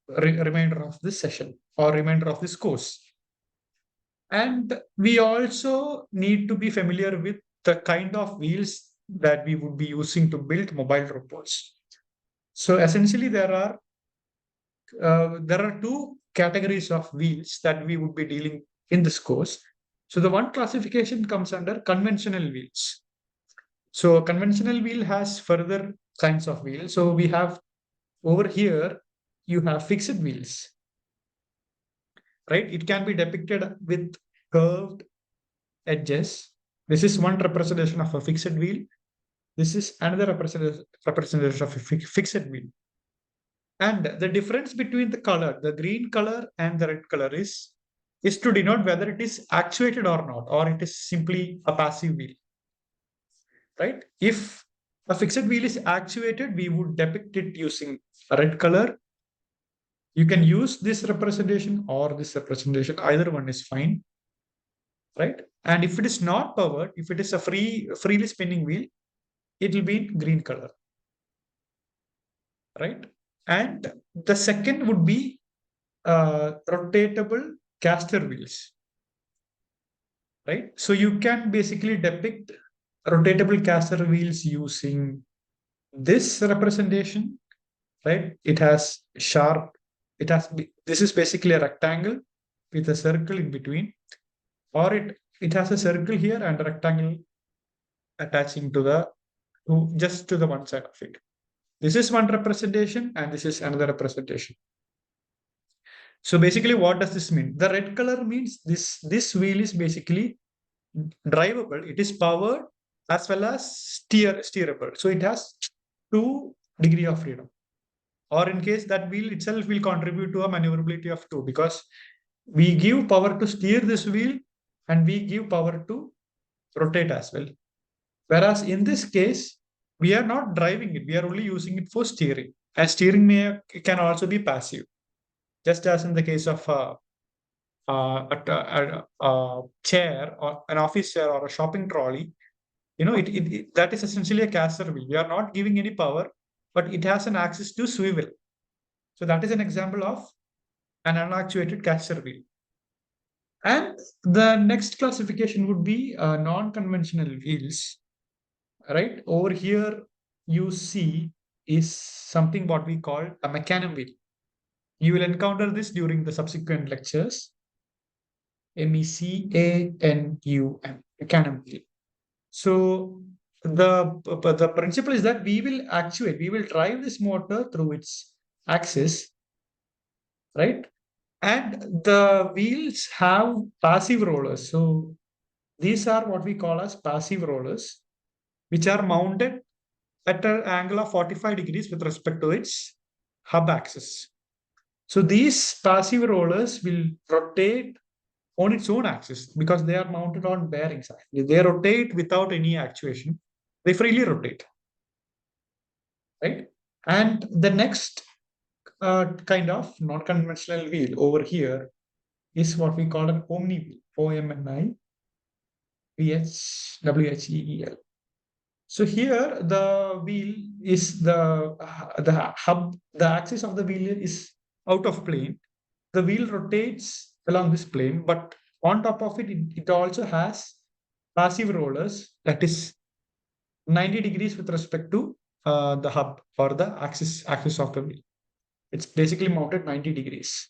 [SPEAKER 1] remainder of this session or remainder of this course. And we also need to be familiar with the kind of wheels that we would be using to build mobile robots. So essentially, there are two categories of wheels that we would be dealing in this course. So the one classification comes under conventional wheels. So a conventional wheel has further kinds of wheels. So we have over here, you have fixed wheels. right? It can be depicted with curved edges. This is one representation of a fixed wheel. This is another representation of a fixed wheel. And the difference between the color, the green color and the red color is to denote whether it is actuated or not, or it is simply a passive wheel, right? If a fixed wheel is actuated, we would depict it using a red color. You can use this representation or this representation, either one is fine, right? And if it is not powered, if it is a freely spinning wheel, it will be in green color, right? And the second would be rotatable caster wheels, right? So you can basically depict rotatable caster wheels using this representation, right? It has sharp, this is basically a rectangle with a circle in between, or it has a circle here and a rectangle attaching to just to the one side of it. This is one representation and this is another representation. So basically, what does this mean? The red color means this wheel is basically drivable. It is powered as well as steerable. So it has 2 degrees of freedom. Or in case that wheel itself will contribute to a maneuverability of 2, because we give power to steer this wheel and we give power to rotate as well. Whereas in this case, we are not driving it. We are only using it for steering. And steering can also be passive, just as in the case of a chair or an office chair or a shopping trolley. That is essentially a caster wheel. We are not giving any power, but it has an axis to swivel. So that is an example of an unactuated caster wheel. And the next classification would be non-conventional wheels, right? Over here, you see is something what we call a mecanum wheel. You will encounter this during the subsequent lectures. MECANUM, mecanum wheel. So the principle is that we will drive this motor through its axis, right? And the wheels have passive rollers. So these are what we call as passive rollers, which are mounted at an angle of 45 degrees with respect to its hub axis. So these passive rollers will rotate on its own axis because they are mounted on bearings. They rotate without any actuation. They freely rotate, right? And the next kind of non-conventional wheel over here is what we call an omni wheel, OMNIPHWHEEL. So here the wheel is the hub, the axis of the wheel is out of plane. The wheel rotates along this plane, but on top of it, it also has passive rollers, that is 90 degrees with respect to the hub or the axis of the wheel. It's basically mounted 90 degrees.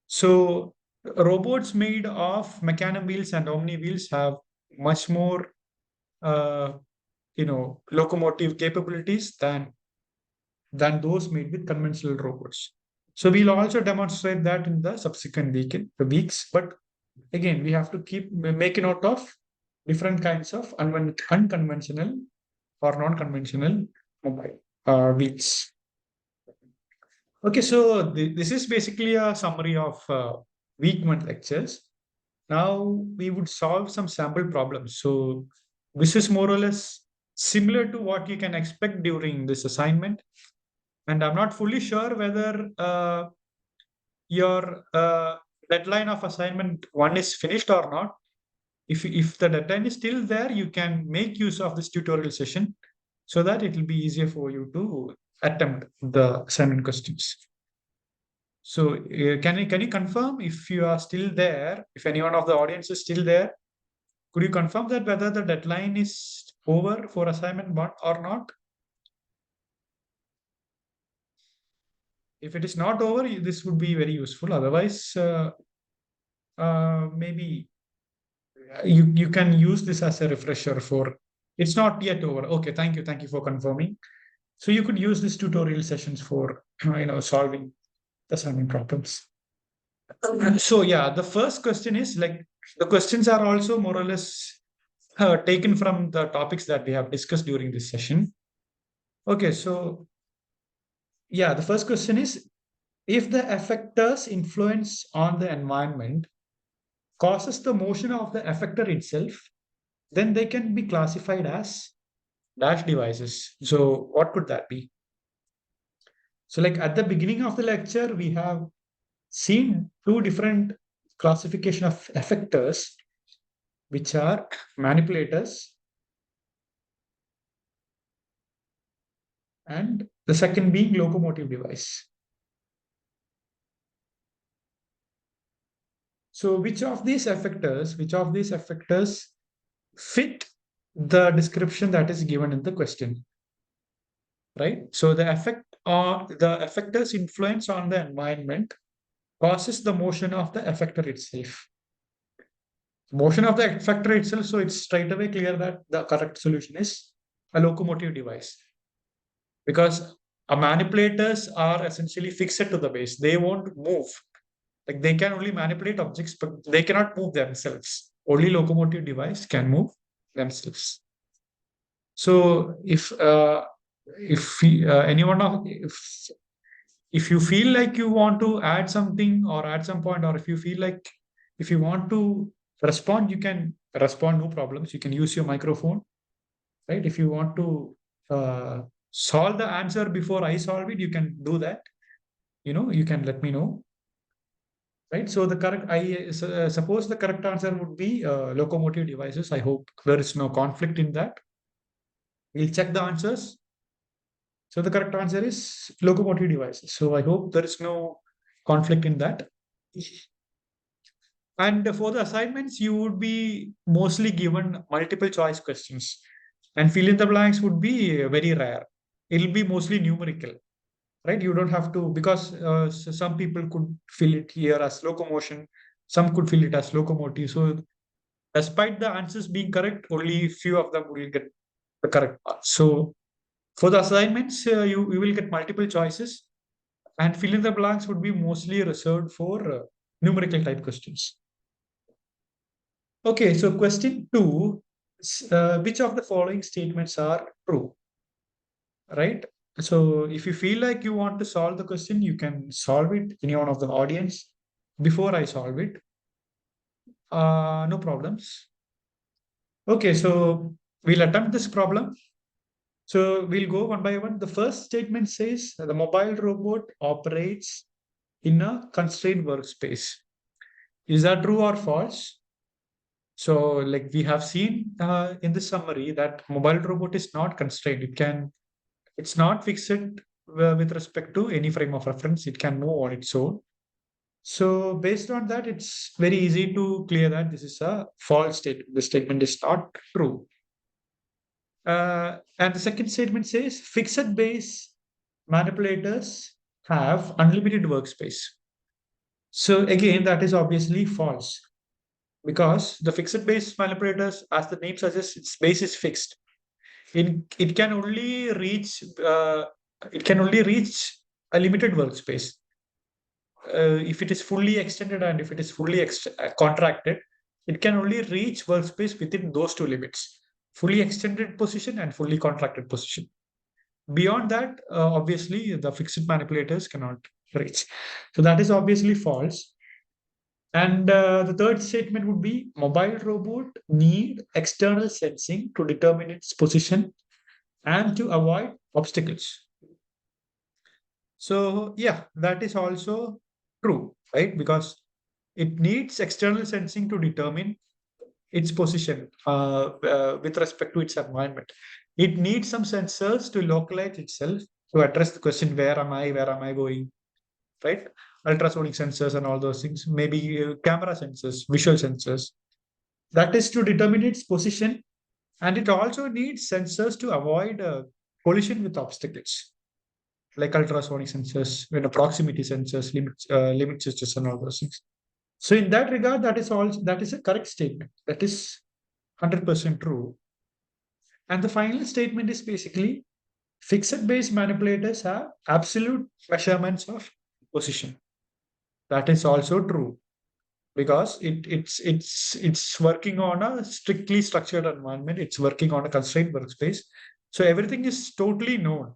[SPEAKER 1] So robots made of mecanum wheels and omni wheels have much more locomotive capabilities than those made with conventional robots. So we'll also demonstrate that in the subsequent weeks. But again, we have to make a note of different kinds of unconventional or non-conventional mobile wheels. Okay, so this is basically a summary of week 1 lectures. Now we would solve some sample problems. So this is more or less similar to what you can expect during this assignment. And I'm not fully sure whether your deadline of assignment 1 is finished or not. If the deadline is still there, you can make use of this tutorial session so that it will be easier for you to attempt the assignment questions. So can you confirm if you are still there, if anyone of the audience is still there? Could you confirm that whether the deadline is over for assignment 1 or not? If it is not over, this would be very useful. Otherwise, maybe you can use this as a refresher for, it's not yet over. Okay, thank you for confirming. So you could use this tutorial sessions for solving the assignment problems. So yeah, the first question is like the questions are also more or less taken from the topics that we have discussed during this session. Okay, so yeah, the first question is if the effector's influence on the environment causes the motion of the effector itself, then they can be classified as dash devices. So what could that be? So like at the beginning of the lecture, we have seen two different classification of effectors, which are manipulators and the second being locomotive device. So which of these effectors fit the description that is given in the question, right? So the effect or the effector's influence on the environment causes the motion of the effector itself. Motion of the effector itself, so it's straight away clear that the correct solution is a locomotive device because manipulators are essentially fixed to the base. They won't move. Like they can only manipulate objects, but they cannot move themselves. Only locomotive device can move themselves. So if anyone of if you feel like you want to add something or add some point, or if you feel like if you want to respond, you can respond, no problems. You can use your microphone, right? If you want to solve the answer before I solve it, you can do that. You can let me know, right? So the correct, suppose the correct answer would be locomotive devices. I hope there is no conflict in that. We'll check the answers. So the correct answer is locomotive devices. So I hope there is no conflict in that. And for the assignments, you would be mostly given multiple choice questions, and fill in the blanks would be very rare. It'll be mostly numerical, right? You don't have to, because some people could fill it here as locomotion, some could fill it as locomotive. So despite the answers being correct, only few of them will get the correct part. So for the assignments, you will get multiple choices, and fill in the blanks would be mostly reserved for numerical type questions. Okay, so question two, which of the following statements are true, right? So if you feel like you want to solve the question, you can solve it, anyone of the audience, before I solve it. No problems. Okay, so we'll attempt this problem. So we'll go one by one. The first statement says the mobile robot operates in a constrained workspace. Is that true or false? So, like we have seen in the summary, that mobile robot is not constrained. It's not fixed with respect to any frame of reference. It can move on its own. So, based on that, it's very easy to clear that this is a false statement. The statement is not true. And the second statement says fixed base manipulators have unlimited workspace. So, again, that is obviously false because the fixed base manipulators, as the name suggests, its base is fixed. It can only reach a limited workspace. If it is fully extended and if it is fully contracted, it can only reach workspace within those two limits: fully extended position and fully contracted position. Beyond that, obviously, the fixed manipulators cannot reach. So that is obviously false. And the third statement would be mobile robot need external sensing to determine its position and to avoid obstacles. So yeah, that is also true, right? Because it needs external sensing to determine its position with respect to its environment. It needs some sensors to localize itself to address the question, where am I going, right? Ultrasonic sensors and all those things, maybe camera sensors, visual sensors. That is to determine its position. And it also needs sensors to avoid collision with obstacles, like ultrasonic sensors, proximity sensors, limit switches, and all those things. So in that regard, that is a correct statement. That is 100% true. And the final statement is basically fixed base manipulators have absolute measurements of position. That is also true because it's working on a strictly structured environment. It's working on a constrained workspace. So everything is totally known.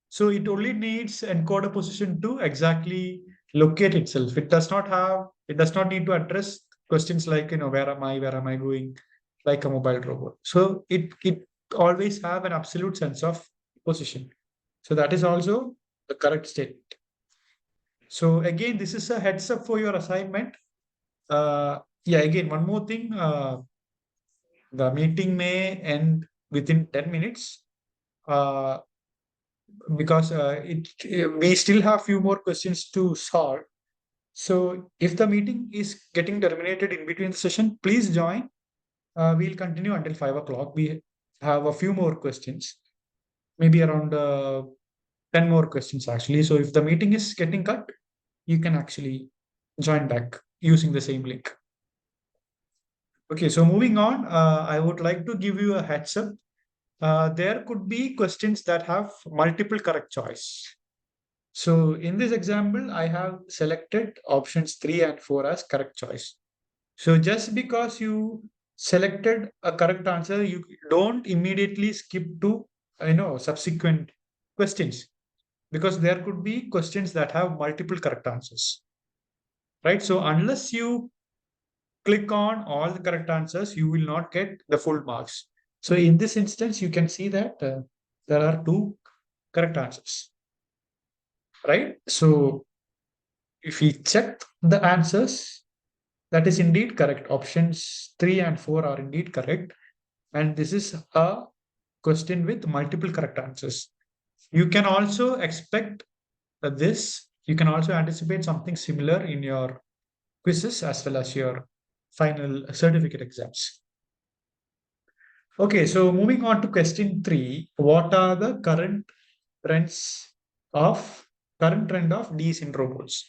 [SPEAKER 1] So it only needs encoder position to exactly locate itself. It does not need to address questions like, where am I going, like a mobile robot. So it always have an absolute sense of position. So that is also the correct state. So again, this is a heads up for your assignment. Yeah, again, one more thing. The meeting may end within 10 minutes. Uh, because we still have few more questions to solve. So if the meeting is getting terminated in between the session, please join. We'll continue until 5 o'clock. We have a few more questions, maybe around 10 more questions actually. So if the meeting is getting cut, you can actually join back using the same link. Okay, so moving on, I would like to give you a heads up. There could be questions that have multiple correct choice. So in this example, I have selected options 3 and 4 as correct choice. So just because you selected a correct answer, you don't immediately skip to subsequent questions, because there could be questions that have multiple correct answers, right? So unless you click on all the correct answers, you will not get the full marks. So in this instance, you can see that there are two correct answers, right? So if we check the answers, that is indeed correct. Options 3 and 4 are indeed correct. And this is a question with multiple correct answers. You can also expect this. You can also anticipate something similar in your quizzes as well as your final certificate exams. Okay, so moving on to question 3. What are the trends of current trend of Ds in robots?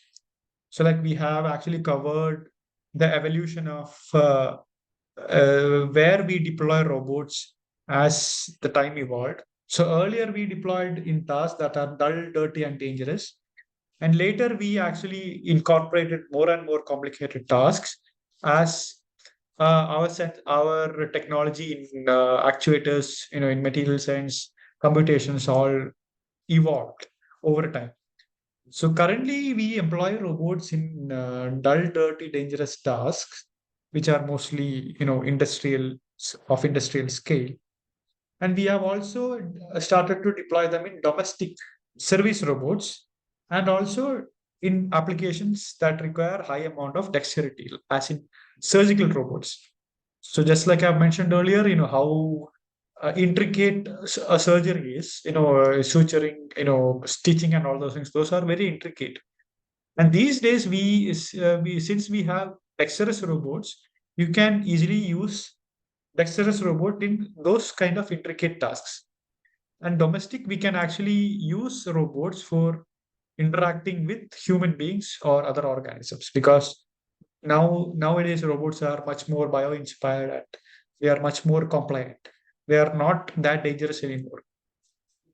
[SPEAKER 1] So, like, we have actually covered the evolution of where we deploy robots as the time evolved. So earlier we deployed in tasks that are dull, dirty, and dangerous. And later we actually incorporated more and more complicated tasks as our technology in actuators, in material science, computations all evolved over time. So currently, we employ robots in dull, dirty, dangerous tasks, which are mostly, industrial scale. And we have also started to deploy them in domestic service robots, and also in applications that require high amount of dexterity, as in surgical robots. So just like I've mentioned earlier, how intricate a surgery is, suturing, stitching and all those things, those are very intricate. And these days, we since we have dexterous robots, you can easily use dexterous robot in those kind of intricate tasks. And domestic, we can actually use robots for interacting with human beings or other organisms, because nowadays robots are much more bio-inspired and they are much more compliant. They are not that dangerous anymore.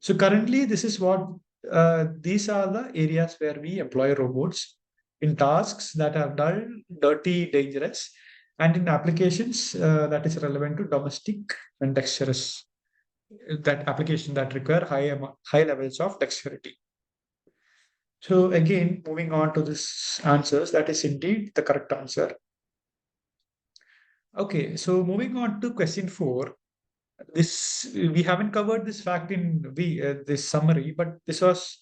[SPEAKER 1] So currently, this is what these are the areas where we employ robots in tasks that are dull, dirty, dangerous, and in applications that is relevant to domestic and dexterous. That application that require high levels of dexterity. So again, moving on to this answers, that is indeed the correct answer. Okay, so moving on to question 4. This we haven't covered this fact in this summary, but this was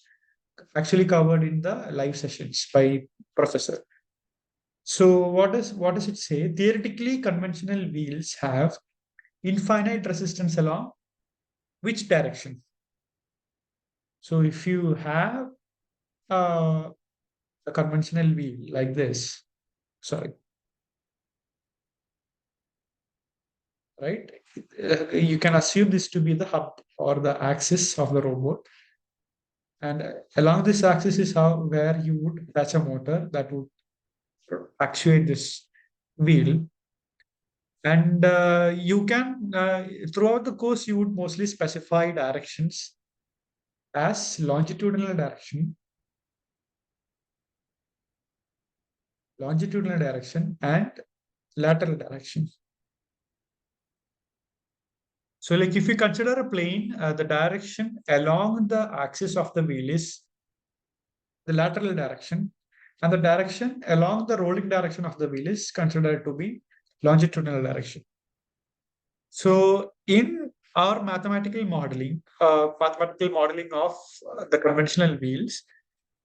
[SPEAKER 1] actually covered in the live sessions by professor. So what does it say? Theoretically, conventional wheels have infinite resistance along which direction? So if you have uh, a conventional wheel like this, sorry, right? You can assume this to be the hub or the axis of the robot. And along this axis is where you would attach a motor that would actuate this wheel. And you can, throughout the course, you would mostly specify directions as longitudinal direction, longitudinal direction and lateral direction. So like if you consider a plane, the direction along the axis of the wheel is the lateral direction, and the direction along the rolling direction of the wheel is considered to be longitudinal direction. So in our mathematical modeling of the conventional wheels,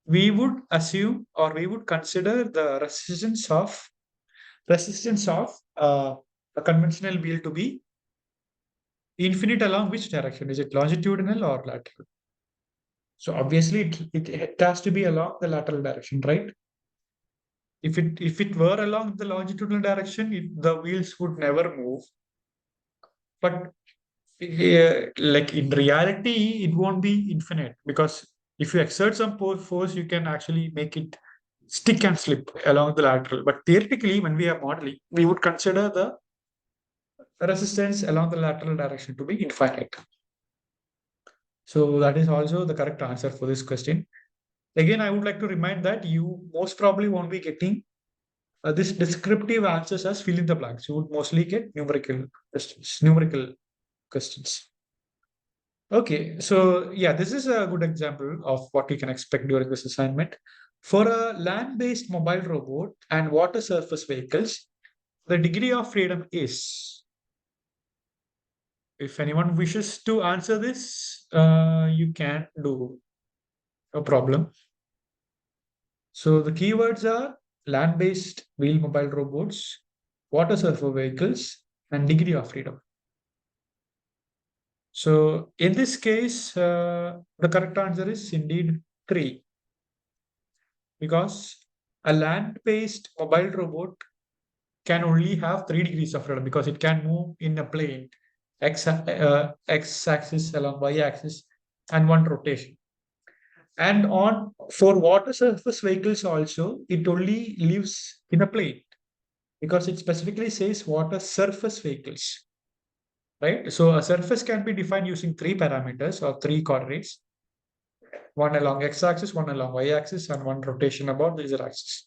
[SPEAKER 1] we would assume or we would consider the resistance of a conventional wheel to be infinite along which direction? Is it longitudinal or lateral? So obviously it has to be along the lateral direction, right? If it were along the longitudinal direction, the wheels would never move. But like in reality, it won't be infinite, because if you exert some force, you can actually make it stick and slip along the lateral. But theoretically, when we are modeling, we would consider the resistance along the lateral direction to be infinite. So that is also the correct answer for this question. Again, I would like to remind that you most probably won't be getting this descriptive answers as fill in the blanks. You would mostly get numerical questions. Okay, so yeah, this is a good example of what you can expect during this assignment. For a land-based mobile robot and water surface vehicles, the degree of freedom is. If anyone wishes to answer this, you can do. No problem. So the keywords are land-based wheel mobile robots, water surface vehicles, and degree of freedom. So in this case, the correct answer is indeed 3, because a land-based mobile robot can only have 3 degrees of freedom, because it can move in a plane, x-axis along y-axis, and one rotation. And on for water surface vehicles also, it only lives in a plane, because it specifically says water surface vehicles, right? So a surface can be defined using 3 parameters or 3 coordinates, one along x-axis, one along y-axis, and one rotation about the z-axis.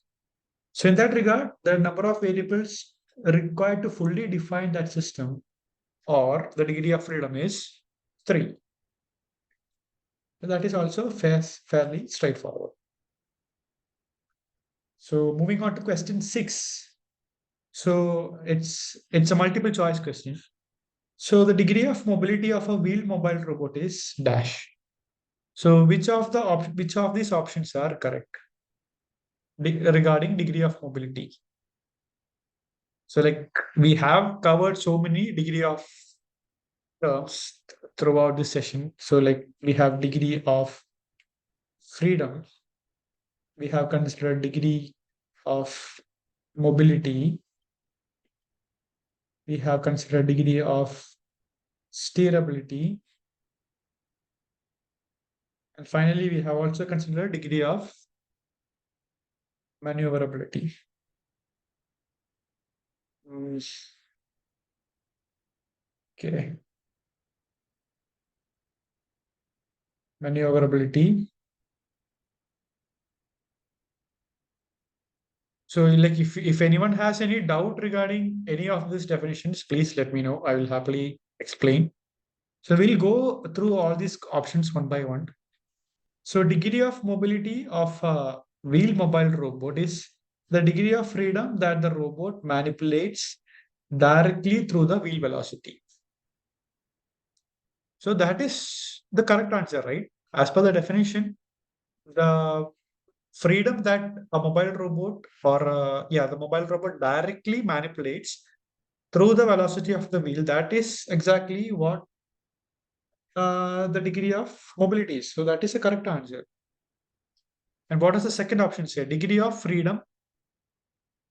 [SPEAKER 1] So in that regard, the number of variables required to fully define that system or the degree of freedom is 3. That is also fairly straightforward. So moving on to question 6. So it's a multiple choice question. So the degree of mobility of a wheeled mobile robot is dash. So which of these options are correct regarding degree of mobility? So like we have covered so many degree of terms throughout this session. So like we have degree of freedom, we have considered degree of mobility, we have considered degree of steerability, and finally we have also considered degree of maneuverability. Mm, Okay, maneuverability. So like if anyone has any doubt regarding any of these definitions, please let me know. I will happily explain. So we'll go through all these options one by one. So degree of mobility of a wheel mobile robot is the degree of freedom that the robot manipulates directly through the wheel velocity. So that is the correct answer, right? As per the definition, the freedom that a mobile robot or the mobile robot directly manipulates through the velocity of the wheel, that is exactly what the degree of mobility is. So that is the correct answer. And what does the second option say? Degree of freedom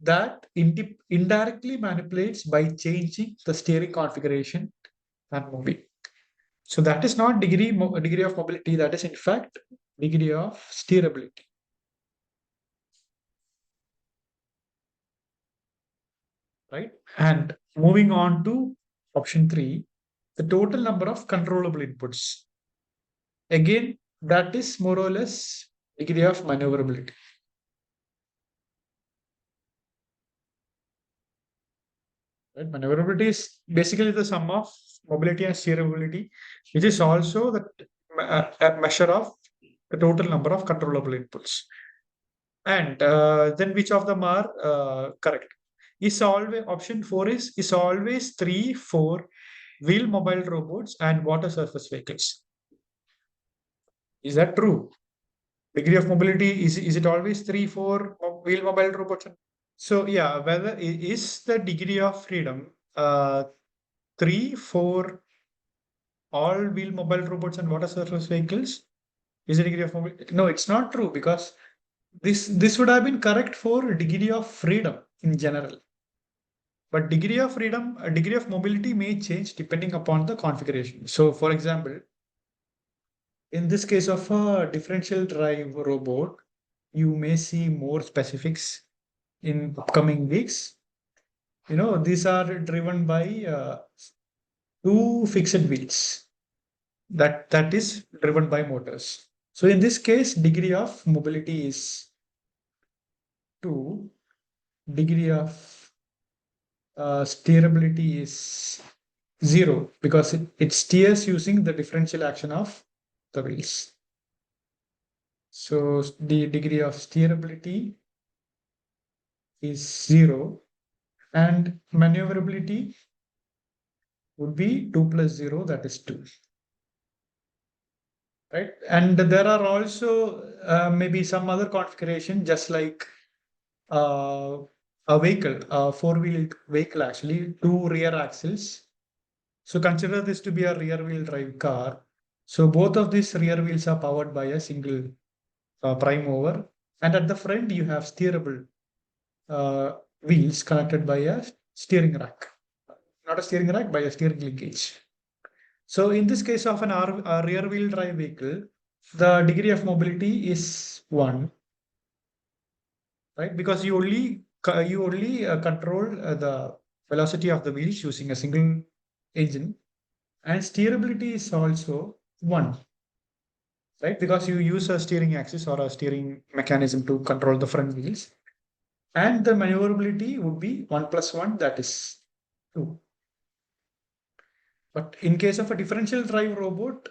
[SPEAKER 1] that indirectly manipulates by changing the steering configuration and moving. So that is not degree of mobility. That is in fact degree of steerability. Right? And moving on to option 3, the total number of controllable inputs. Again, that is more or less degree of maneuverability. Right? Maneuverability is basically the sum of mobility and steerability, which is also a measure of the total number of controllable inputs. And then which of them are correct? Is always option four is always 3, 4 wheel mobile robots and water surface vehicles. Is that true? Degree of mobility is it always 3, 4 wheel mobile robots? So yeah, whether is the degree of freedom 3, 4 all wheel mobile robots and water surface vehicles? Is the degree of mobility? No, it's not true because this would have been correct for degree of freedom in general. But degree of freedom, degree of mobility may change depending upon the configuration. So, for example, in this case of a differential drive robot, you may see more specifics in upcoming weeks. These are driven by two fixed wheels that is driven by motors. So in this case, degree of mobility is 2, degree of steerability is 0 because it steers using the differential action of the wheels. So the degree of steerability is 0 and maneuverability would be 2 plus 0, that is 2. Right? And there are also maybe some other configuration, just like uh, a vehicle, a four-wheeled vehicle actually, two rear axles. So consider this to be a rear-wheel drive car. So both of these rear wheels are powered by a single prime mover. And at the front, you have steerable uh, wheels connected by a steering rack. Not a steering rack, by a steering linkage. So in this case of a rear wheel drive vehicle, the degree of mobility is 1, right? Because you only control the velocity of the wheels using a single engine, and steerability is also 1, right? Because you use a steering axis or a steering mechanism to control the front wheels, and the maneuverability would be 1 plus 1, that is 2. But in case of a differential drive robot,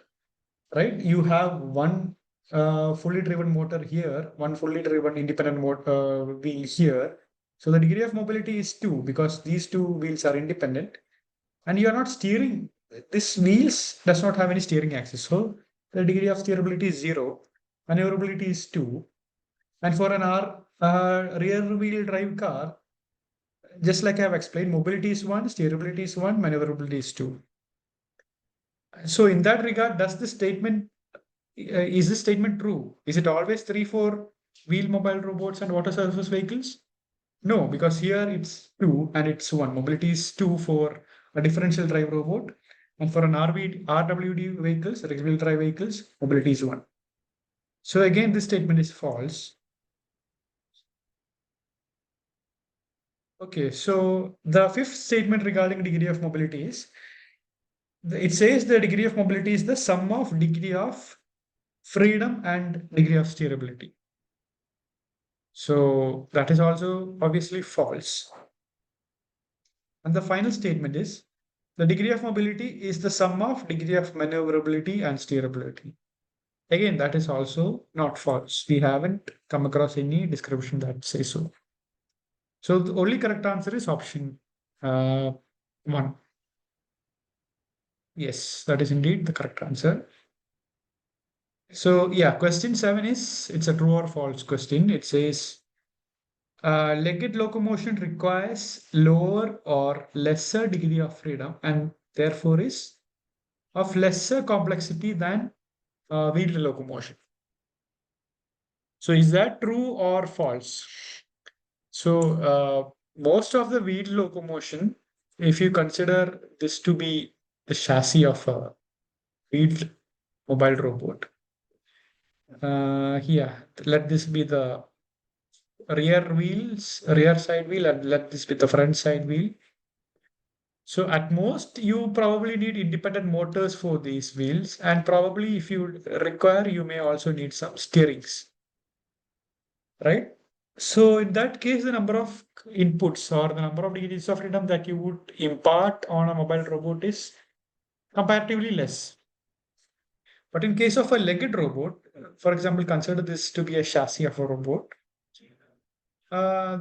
[SPEAKER 1] right, you have one fully driven motor here, one fully driven independent wheel here. So the degree of mobility is 2 because these two wheels are independent and you are not steering. This wheels does not have any steering axis. So the degree of steerability is 0. Maneuverability is 2. And for an rear wheel drive car, just like I have explained, mobility is 1, steerability is 1, maneuverability is 2. So in that regard, is this statement true? Is it always 3, 4 wheel mobile robots and water surface vehicles? No, because here it's 2 and it's 1. Mobility is 2 for a differential drive robot. And for an RWD vehicles, regular wheel drive vehicles, mobility is 1. So again, this statement is false. Okay, so the fifth statement regarding degree of mobility is, it says the degree of mobility is the sum of degree of freedom and degree of steerability. So that is also obviously false. And the final statement is the degree of mobility is the sum of degree of maneuverability and steerability. Again, that is also not false. We haven't come across any description that says so. So the only correct answer is option 1. Yes, that is indeed the correct answer. So yeah, question 7 it's a true or false question. It says legged locomotion requires lower or lesser degree of freedom and therefore is of lesser complexity than wheeled locomotion. So is that true or false? So most of the wheeled locomotion, if you consider this to be the chassis of a wheeled mobile robot, yeah, let this be the rear side wheel, and let this be the front side wheel. So at most, you probably need independent motors for these wheels, and probably if you require, you may also need some steerings, right? So in that case, the number of inputs or the number of degrees of freedom that you would impart on a mobile robot is comparatively less. But in case of a legged robot, for example, consider this to be a chassis of a robot,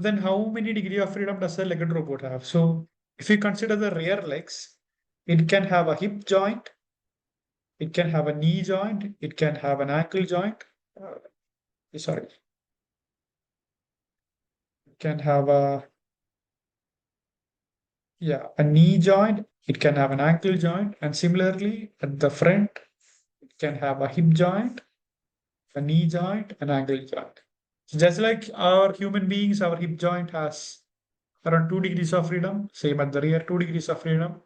[SPEAKER 1] then how many degree of freedom does a legged robot have? So if you consider the rear legs, it can have a hip joint, it can have a knee joint, it can have an ankle joint. Sorry, it can have a knee joint, it can have an ankle joint, and similarly at the front, it can have a hip joint, a knee joint, an ankle joint. So just like our human beings, our hip joint has around 2 degrees of freedom, same at the rear, 2 degrees of freedom.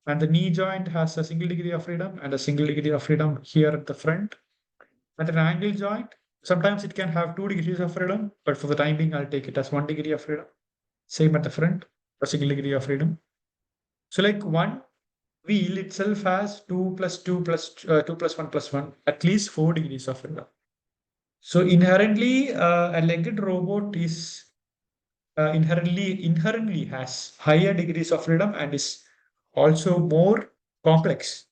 [SPEAKER 1] And the knee joint has a single degree of freedom and a single degree of freedom here at the front. And an ankle joint, sometimes it can have 2 degrees of freedom, but for the time being, I'll take it as 1 degree of freedom. Same at the front, a single degree of freedom. So like one wheel itself has 2 plus 2 plus 2 plus 1 plus 1, at least 4 degrees of freedom. So inherently, a legged robot is inherently has higher degrees of freedom and is also more complex,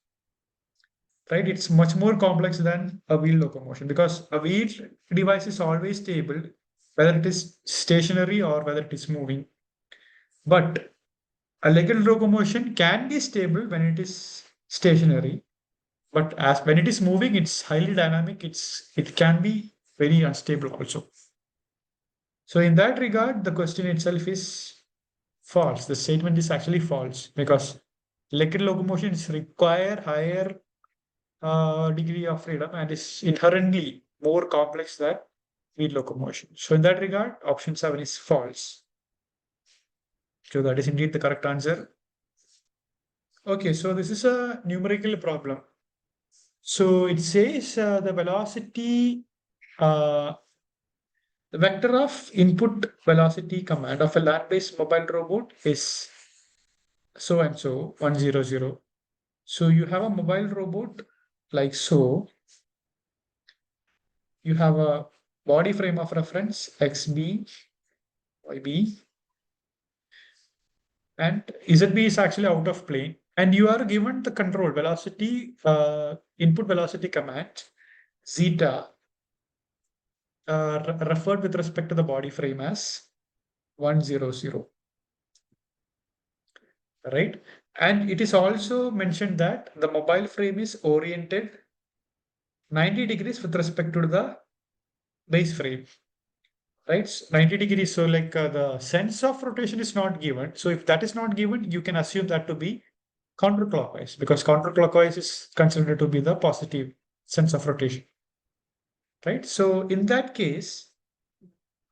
[SPEAKER 1] right? It's much more complex than a wheel locomotion because a wheel device is always stable, whether it is stationary or whether it is moving. But a legged locomotion can be stable when it is stationary, but as when it is moving, it's highly dynamic. It can be very unstable also. So in that regard, the question itself is false. The statement is actually false because legged locomotions require higher degree of freedom and is inherently more complex than wheel locomotion. So in that regard, option 7 is false. So that is indeed the correct answer. Okay, so this is a numerical problem. So it says the velocity, the vector of input velocity command of a land-based mobile robot is so and so 100. So you have a mobile robot like so. You have a body frame of reference XB, YB, and ZB is actually out of plane. And you are given the control velocity, input velocity command, zeta, referred with respect to the body frame as 100, right? And it is also mentioned that the mobile frame is oriented 90 degrees with respect to the base frame, right? 90 degrees. So like the sense of rotation is not given. So if that is not given, you can assume that to be counterclockwise because counterclockwise is considered to be the positive sense of rotation, right? So in that case,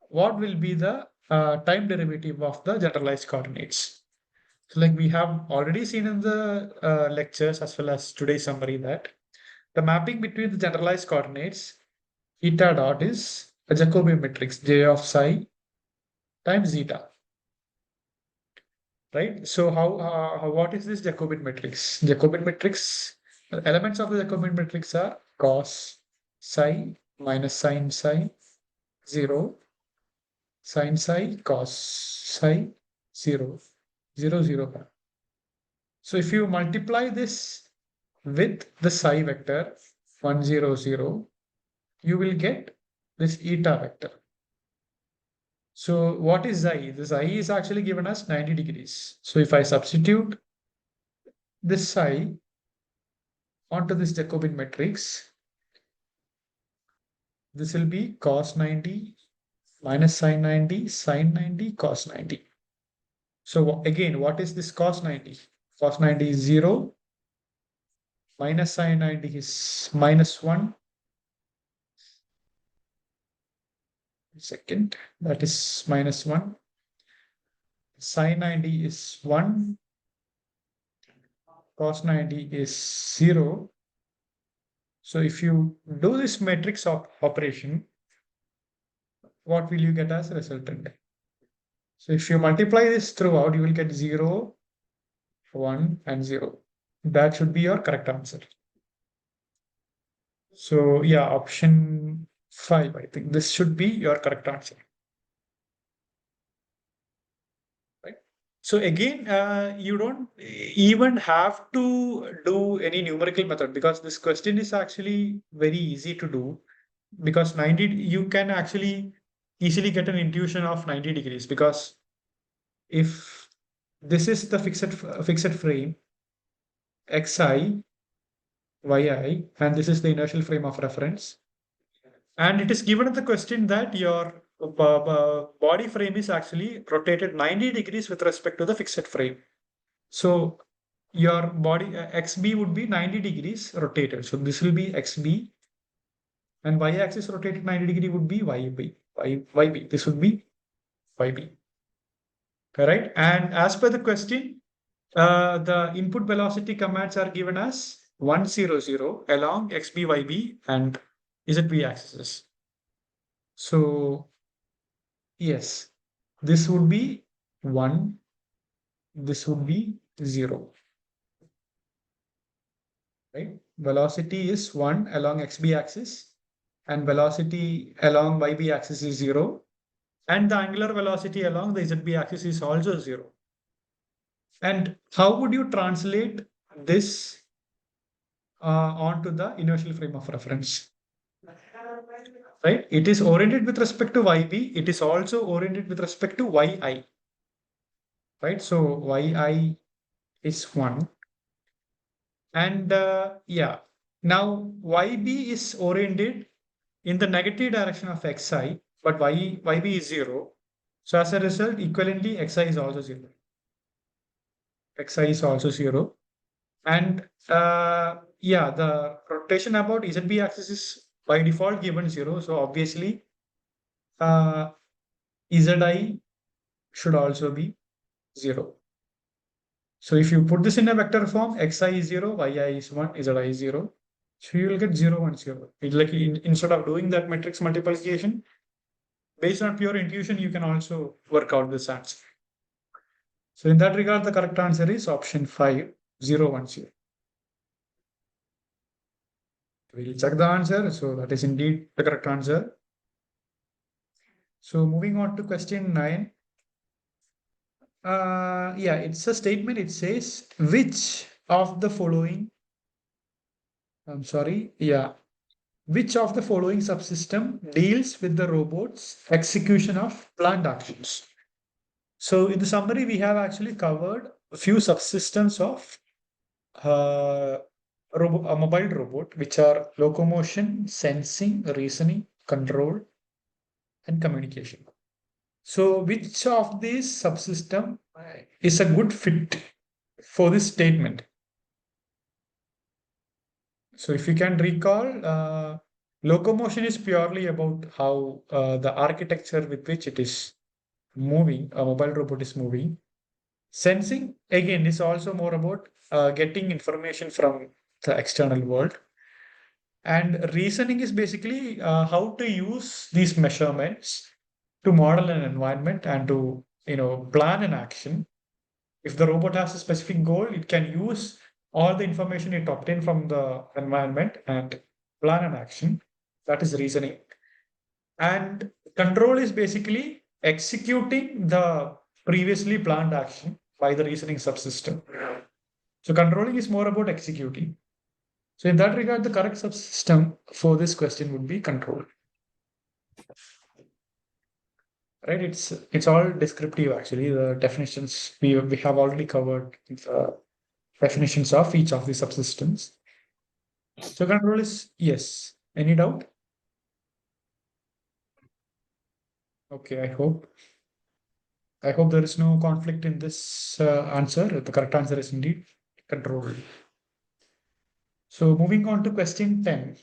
[SPEAKER 1] what will be the time derivative of the generalized coordinates? So like we have already seen in the lectures as well as today's summary that the mapping between the generalized coordinates eta dot is a Jacobian matrix J of psi times zeta, right? So what is this Jacobian matrix? Jacobian matrix, elements of the Jacobian matrix are cos psi minus sin psi 0, sin psi cos psi 0, 0, 0. So if you multiply this with the psi vector 100, you will get this eta vector. So what is xi? The xi is actually given as 90 degrees. So if I substitute this psi onto this Jacobian matrix, this will be cos 90 minus sin 90, sin 90, cos 90. So again, what is this cos 90? Cos 90 is 0, minus sin 90 is minus 1. Second, that is minus 1. Sin 90 is 1, cos 90 is 0. So if you do this matrix operation, what will you get as a resultant? So if you multiply this throughout, you will get 0, 1, and 0. That should be your correct answer. So yeah, option 5, I think this should be your correct answer. So again, you don't even have to do any numerical method because this question is actually very easy to do because 90, you can actually easily get an intuition of 90 degrees because if this is the fixed frame xi, yi, and this is the inertial frame of reference, and it is given in the question that your body frame is actually rotated 90 degrees with respect to the fixed frame. So your body xb would be 90 degrees rotated. So this will be xb, and y-axis rotated 90 degree would be yb. This would be yb. Correct. And as per the question, the input velocity commands are given as 100 along xb, yb, and zb axes. So yes, this would be 1, this would be 0, right? Velocity is 1 along xb axis, and velocity along yb axis is 0, and the angular velocity along the zb axis is also 0. And how would you translate this onto the inertial frame of reference? Right? It is oriented with respect to yb. It is also oriented with respect to yi. Right? So yi is 1. And yeah, now yb is oriented in the negative direction of xi, but yb is 0. So as a result, equivalently, xi is also 0. Xi is also 0. And yeah, the rotation about zb axis is by default given 0. So obviously, uh, zi should also be 0. So if you put this in a vector form, xi is 0, yi is 1, zi is 0. So you will get 0, 1, 0. It's like instead of doing that matrix multiplication, based on pure intuition, you can also work out this answer. So in that regard, the correct answer is option 5, 0, 1, 0. We'll check the answer. So that is indeed the correct answer. So moving on to question 9. Yeah, it's a statement. It says, which of the following, I'm sorry, yeah, which of the following subsystem deals with the robot's execution of planned actions? So in the summary, we have actually covered a few subsystems of a mobile robot, which are locomotion, sensing, reasoning, control, and communication. So which of these subsystem is a good fit for this statement? So if you can recall, locomotion is purely about how the architecture with which it is moving, a mobile robot is moving. Sensing, again, is also more about getting information from the external world. And reasoning is basically how to use these measurements to model an environment and to plan an action. If the robot has a specific goal, it can use all the information it obtained from the environment and plan an action. That is reasoning. And control is basically executing the previously planned action by the reasoning subsystem. So controlling is more about executing. So in that regard, the correct subsystem for this question would be control. Right? It's all descriptive actually. The definitions we have already covered the definitions of each of the subsystems. So control is yes. Any doubt? Okay, I hope there is no conflict in this answer. The correct answer is indeed control. So moving on to question 10.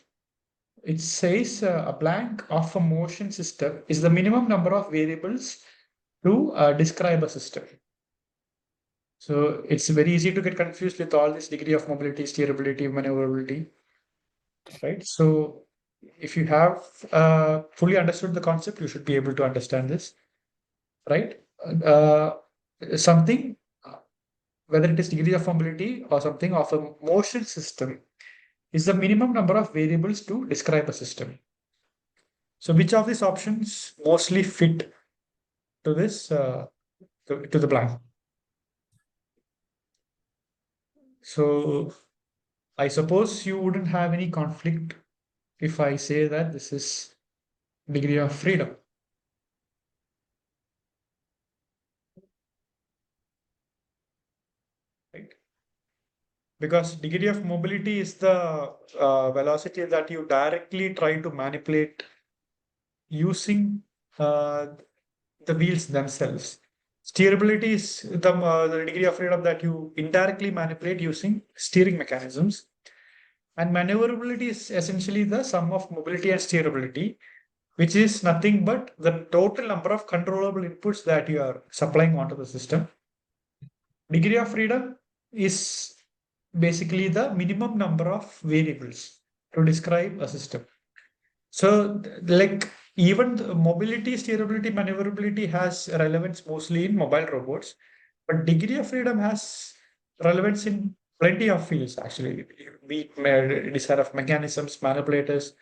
[SPEAKER 1] It says a blank of a motion system is the minimum number of variables to describe a system. So it's very easy to get confused with all this degree of mobility, steerability, maneuverability, right? So if you have fully understood the concept, you should be able to understand this, right? Uh, Something, whether it is degree of mobility or something of a motion system, is the minimum number of variables to describe a system. So which of these options mostly fit to this to the blank? So I suppose you wouldn't have any conflict if I say that this is degree of freedom, right? Because degree of mobility is the velocity that you directly try to manipulate using uh, the wheels themselves. Steerability is the degree of freedom that you indirectly manipulate using steering mechanisms. And maneuverability is essentially the sum of mobility and steerability, which is nothing but the total number of controllable inputs that you are supplying onto the system. Degree of freedom is basically the minimum number of variables to describe a system. So, like even the mobility, steerability, maneuverability has relevance mostly in mobile robots, but degree of freedom has relevance in plenty of fields actually. Be it design of mechanisms, manipulators,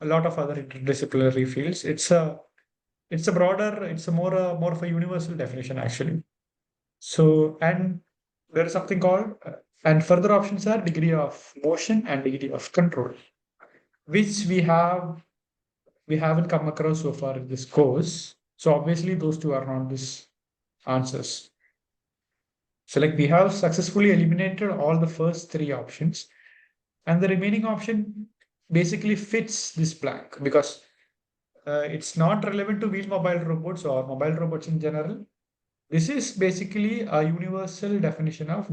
[SPEAKER 1] a lot of other interdisciplinary fields. It's a broader, it's a more of a universal definition actually. So, and there is something called, and further options are degree of motion and degree of control, which we haven't come across so far in this course. So obviously those two are not these answers. So like we have successfully eliminated all the first three options, and the remaining option basically fits this blank because it's not relevant to wheel mobile robots or mobile robots in general. This is basically a universal definition of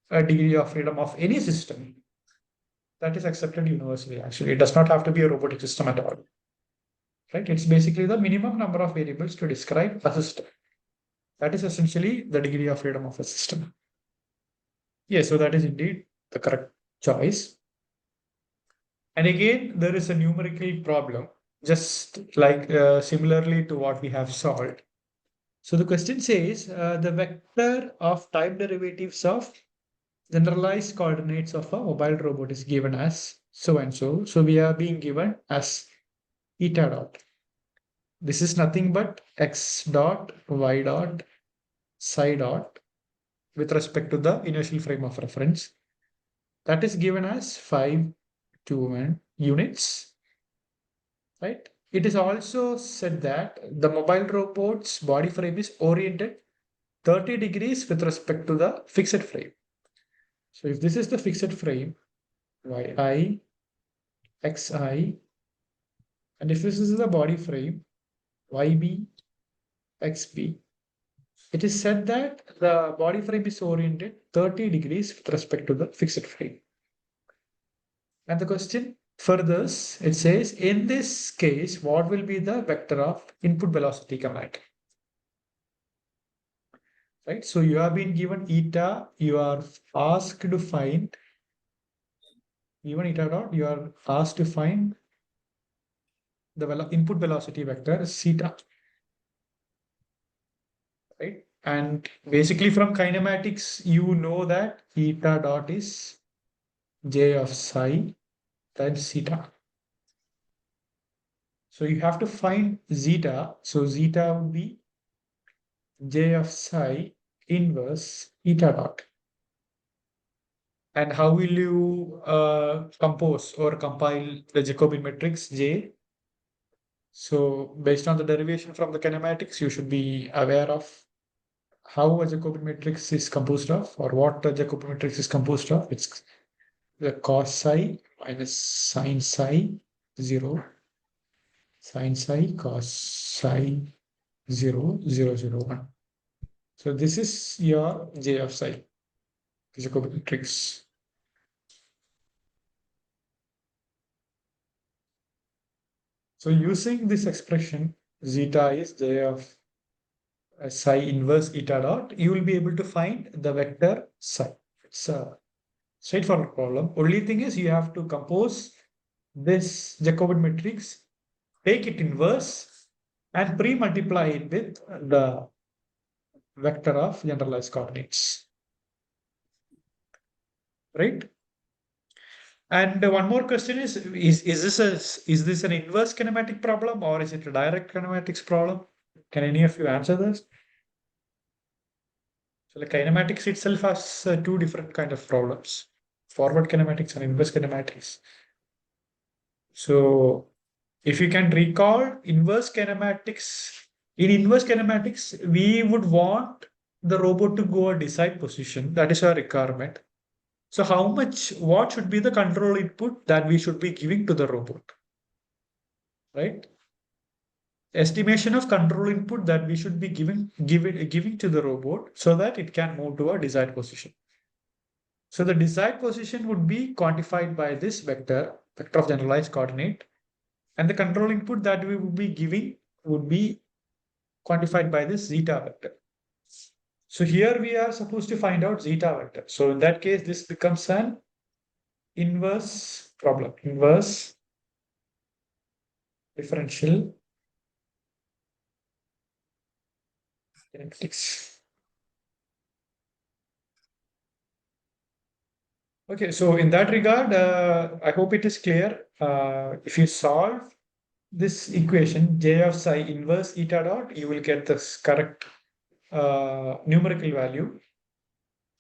[SPEAKER 1] a degree of freedom of any system that is accepted universally. Actually, it does not have to be a robotic system at all, right? It's basically the minimum number of variables to describe a system. That is essentially the degree of freedom of a system. Yes, so that is indeed the correct choice. And again, there is a numerical problem, just like similarly to what we have solved. So the question says the vector of time derivatives of generalized coordinates of a mobile robot is given as so and so. So we are being given as eta dot. This is nothing but x dot, y dot, psi dot with respect to the inertial frame of reference. That is given as 5 2 units, right? It is also said that the mobile robot's body frame is oriented 30 degrees with respect to the fixed frame. So if this is the fixed frame, yi, xi, and if this is the body frame, yb, xb, it is said that the body frame is oriented 30 degrees with respect to the fixed frame. And the question further, it says, in this case, what will be the vector of input velocity command? Right? So you have been given eta, you are asked to find, given eta dot, you are asked to find the input velocity vector theta, right? And basically from kinematics, you know that eta dot is j of psi times theta. So you have to find zeta. So zeta would be j of psi inverse eta dot. And how will you compose or compile the Jacobian matrix J? So based on the derivation from the kinematics, you should be aware of how a Jacobian matrix is composed of, or what a Jacobian matrix is composed of. It's the cos psi minus sin psi 0, sin psi cos psi 0, 0, 0, 1. So this is your J of psi, Jacobian matrix. So using this expression, zeta is J of psi inverse eta dot, you will be able to find the vector psi. It's a straightforward problem. Only thing is you have to compose this Jacobian matrix, take it inverse, and pre-multiply it with the vector of generalized coordinates. Right? And one more question is this an inverse kinematic problem or is it a direct kinematics problem? Can any of you answer this? So the kinematics itself has two different kind of problems: forward kinematics and inverse kinematics. So if you can recall in inverse kinematics, we would want the robot to go a desired position. That is our requirement. So what should be the control input that we should be giving to the robot, right? Estimation of control input that we should be giving to the robot so that it can move to a desired position. So the desired position would be quantified by this vector of generalized coordinate, and the control input that we would be giving would be quantified by this zeta vector. So here we are supposed to find out zeta vector. So in that case, this becomes an inverse problem, inverse differential kinetics. Okay, so in that regard, I hope it is clear. If you solve this equation, J of psi inverse eta dot, you will get this correct numerical value.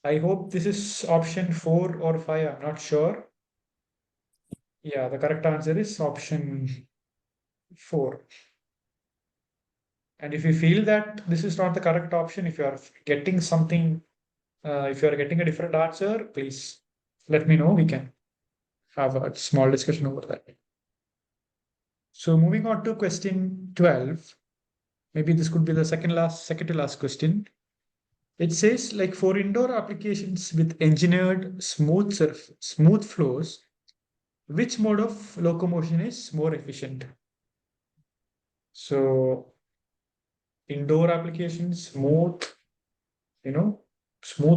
[SPEAKER 1] I hope this is option 4 or 5, I'm not sure. Yeah, the correct answer is option 4. And if you feel that this is not the correct option, if you are getting something, if you are getting a different answer, please let me know. We can have a small discussion over that. So moving on to question 12, maybe this could be the second to last question. It says, like, for indoor applications with engineered smooth floors, which mode of locomotion is more efficient? So indoor applications, smooth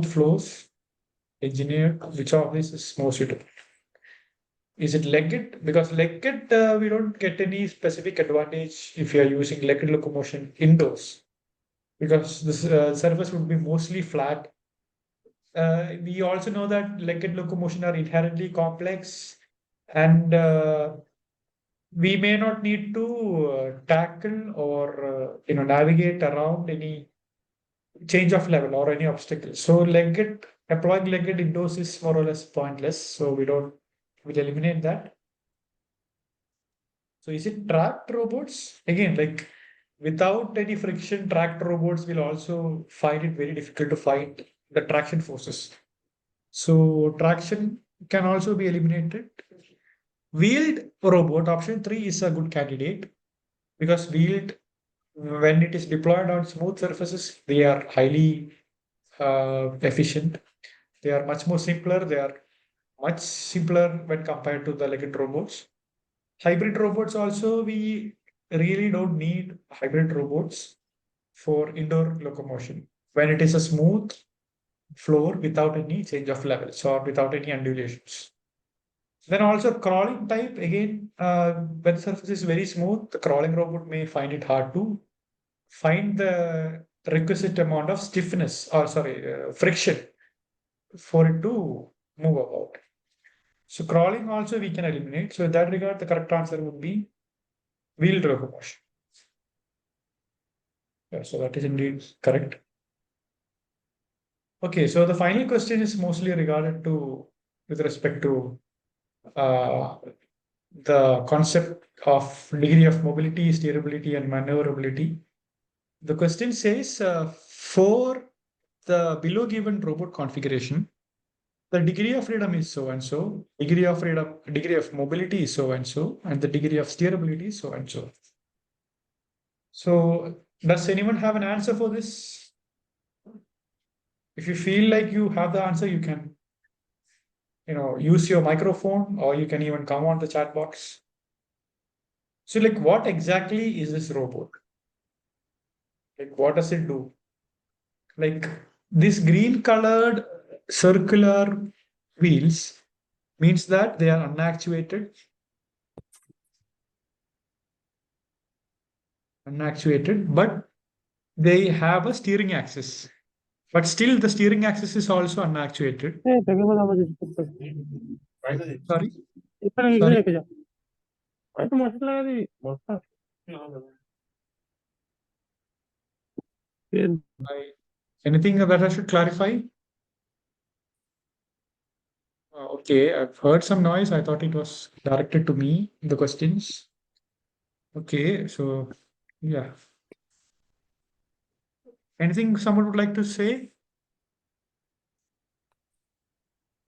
[SPEAKER 1] flows, engineered, which of these is more suitable? Is it legged? Because legged, we don't get any specific advantage if you are using legged locomotion indoors, because the surface would be mostly flat. We also know that legged locomotion are inherently complex, and we may not need to tackle or navigate around any change of level or any obstacle. So applying legged indoors is more or less pointless. So we'll eliminate that. So is it tracked robots? Again, like, without any friction, tracked robots will also find it very difficult to find the traction forces. So traction can also be eliminated. Wheeled robot, option 3 is a good candidate, because wheeled, when it is deployed on smooth surfaces, they are highly efficient. They are much more simpler. They are much simpler when compared to the legged robots. Hybrid robots also, we really don't need hybrid robots for indoor locomotion when it is a smooth floor without any change of levels or without any undulations. Then also crawling type, again, when the surface is very smooth, the crawling robot may find it hard to find the requisite amount of stiffness, or sorry, friction for it to move about. So crawling also we can eliminate. So in that regard, the correct answer would be wheeled locomotion. Yeah, so that is indeed correct. Okay, so the final question is mostly regarded to, with respect to uh, the concept of degree of mobility, steerability, and maneuverability. The question says, for the below given robot configuration, the degree of freedom is so and so, degree of mobility is so and so, and the degree of steerability is so and so. So does anyone have an answer for this? If you feel like you have the answer, you can, use your microphone, or you can even come on the chat box. So, like, what exactly is this robot? Like, what does it do? Like, this green colored circular wheels means that they are unactuated, but they have a steering axis. But still, the steering axis is also unactuated. Sorry, sorry. I Anything that I should clarify? Okay, I've heard some noise. I thought it was directed to me, the questions. Okay, so yeah. Anything someone would like to say?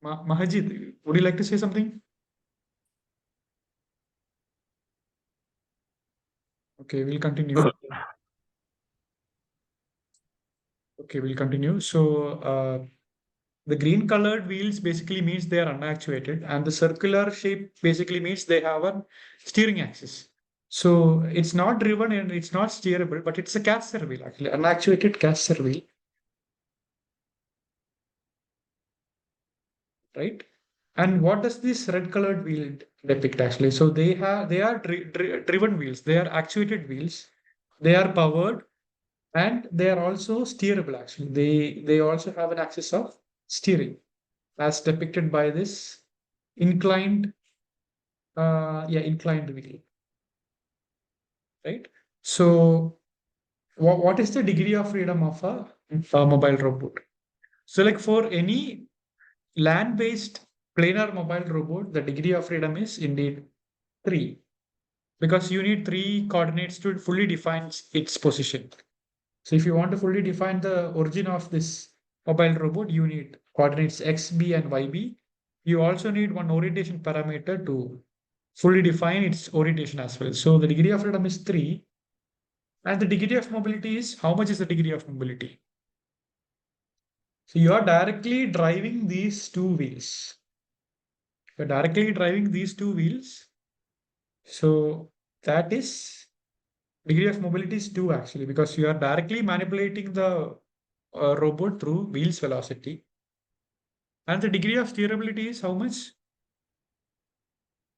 [SPEAKER 1] Mahajid, would you like to say something? Okay, we'll continue. Okay, we'll continue. So, the green colored wheels basically means they are unactuated, and the circular shape basically means they have a steering axis. So it's not driven and it's not steerable, but it's a caster wheel actually, unactuated caster wheel, right? And what does this red colored wheel depict actually? So they are driven wheels, they are actuated wheels, they are powered, and they are also steerable actually. They also have an axis of steering, as depicted by this inclined inclined wheel, right? So what is the degree of freedom of a mobile robot? So like for any land-based planar mobile robot, the degree of freedom is indeed 3, because you need 3 coordinates to fully define its position. So if you want to fully define the origin of this mobile robot, you need coordinates x, b, and yb. You also need one orientation parameter to fully define its orientation as well. So the degree of freedom is 3. And the degree of mobility is, how much is the degree of mobility? So you are directly driving these two wheels. You're directly driving these two wheels. So that is degree of mobility is 2 actually, because you are directly manipulating the robot through wheels velocity. And the degree of steerability is how much?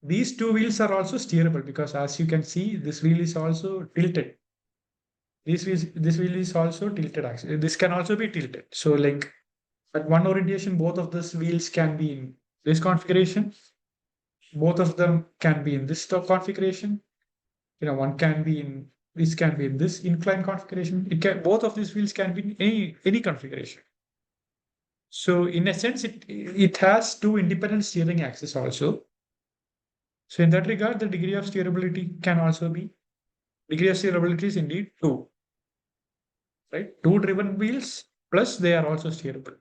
[SPEAKER 1] These two wheels are also steerable, because as you can see, this wheel is also tilted. This wheel is also tilted actually. This can also be tilted. So like at one orientation, both of these wheels can be in this configuration. Both of them can be in this stock configuration. One can be in this, can be in this incline configuration. It can, both of these wheels can be in any configuration. So in a sense, it has two independent steering axes also. So in that regard, the degree of steerability can also be, degree of steerability is indeed 2, right? 2 driven wheels plus they are also steerable.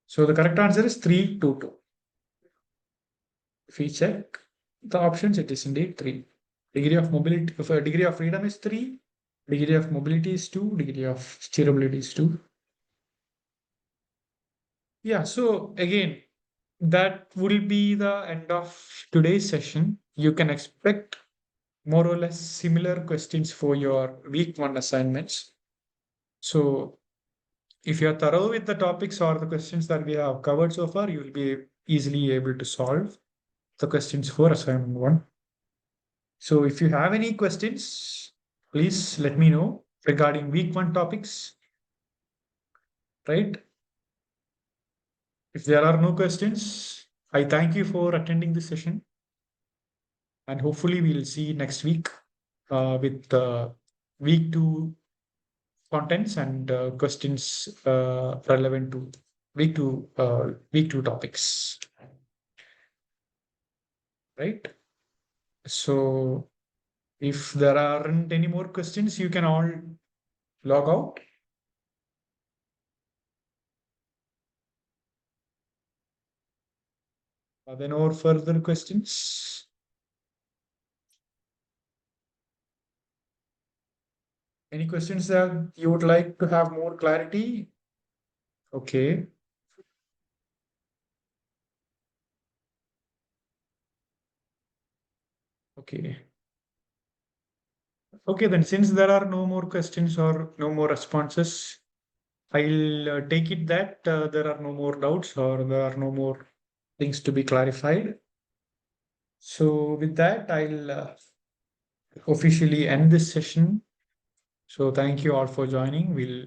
[SPEAKER 1] So the correct answer is 3, 2, 2. If we check the options, it is indeed 3. Degree of mobility, degree of freedom is 3, degree of mobility is 2, degree of steerability is 2. Yeah, so again, that will be the end of today's session. You can expect more or less similar questions for your week 1 assignments. So if you're thorough with the topics or the questions that we have covered so far, you will be easily able to solve the questions for assignment 1. So if you have any questions, please let me know regarding week 1 topics, right? If there are no questions, I thank you for attending this session, and hopefully we'll see next week with week 2 contents and questions relevant to week 2 topics, right? So if there aren't any more questions, you can all log out. Are there no further questions? Any questions that you would like to have more clarity? Okay. Okay. Okay, then since there are no more questions or no more responses, I'll take it that there are no more doubts or there are no more things to be clarified. So with that, I'll officially end this session. So thank you all for joining. We'll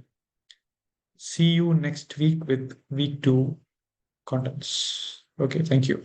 [SPEAKER 1] see you next week with week 2 contents. Okay, thank you.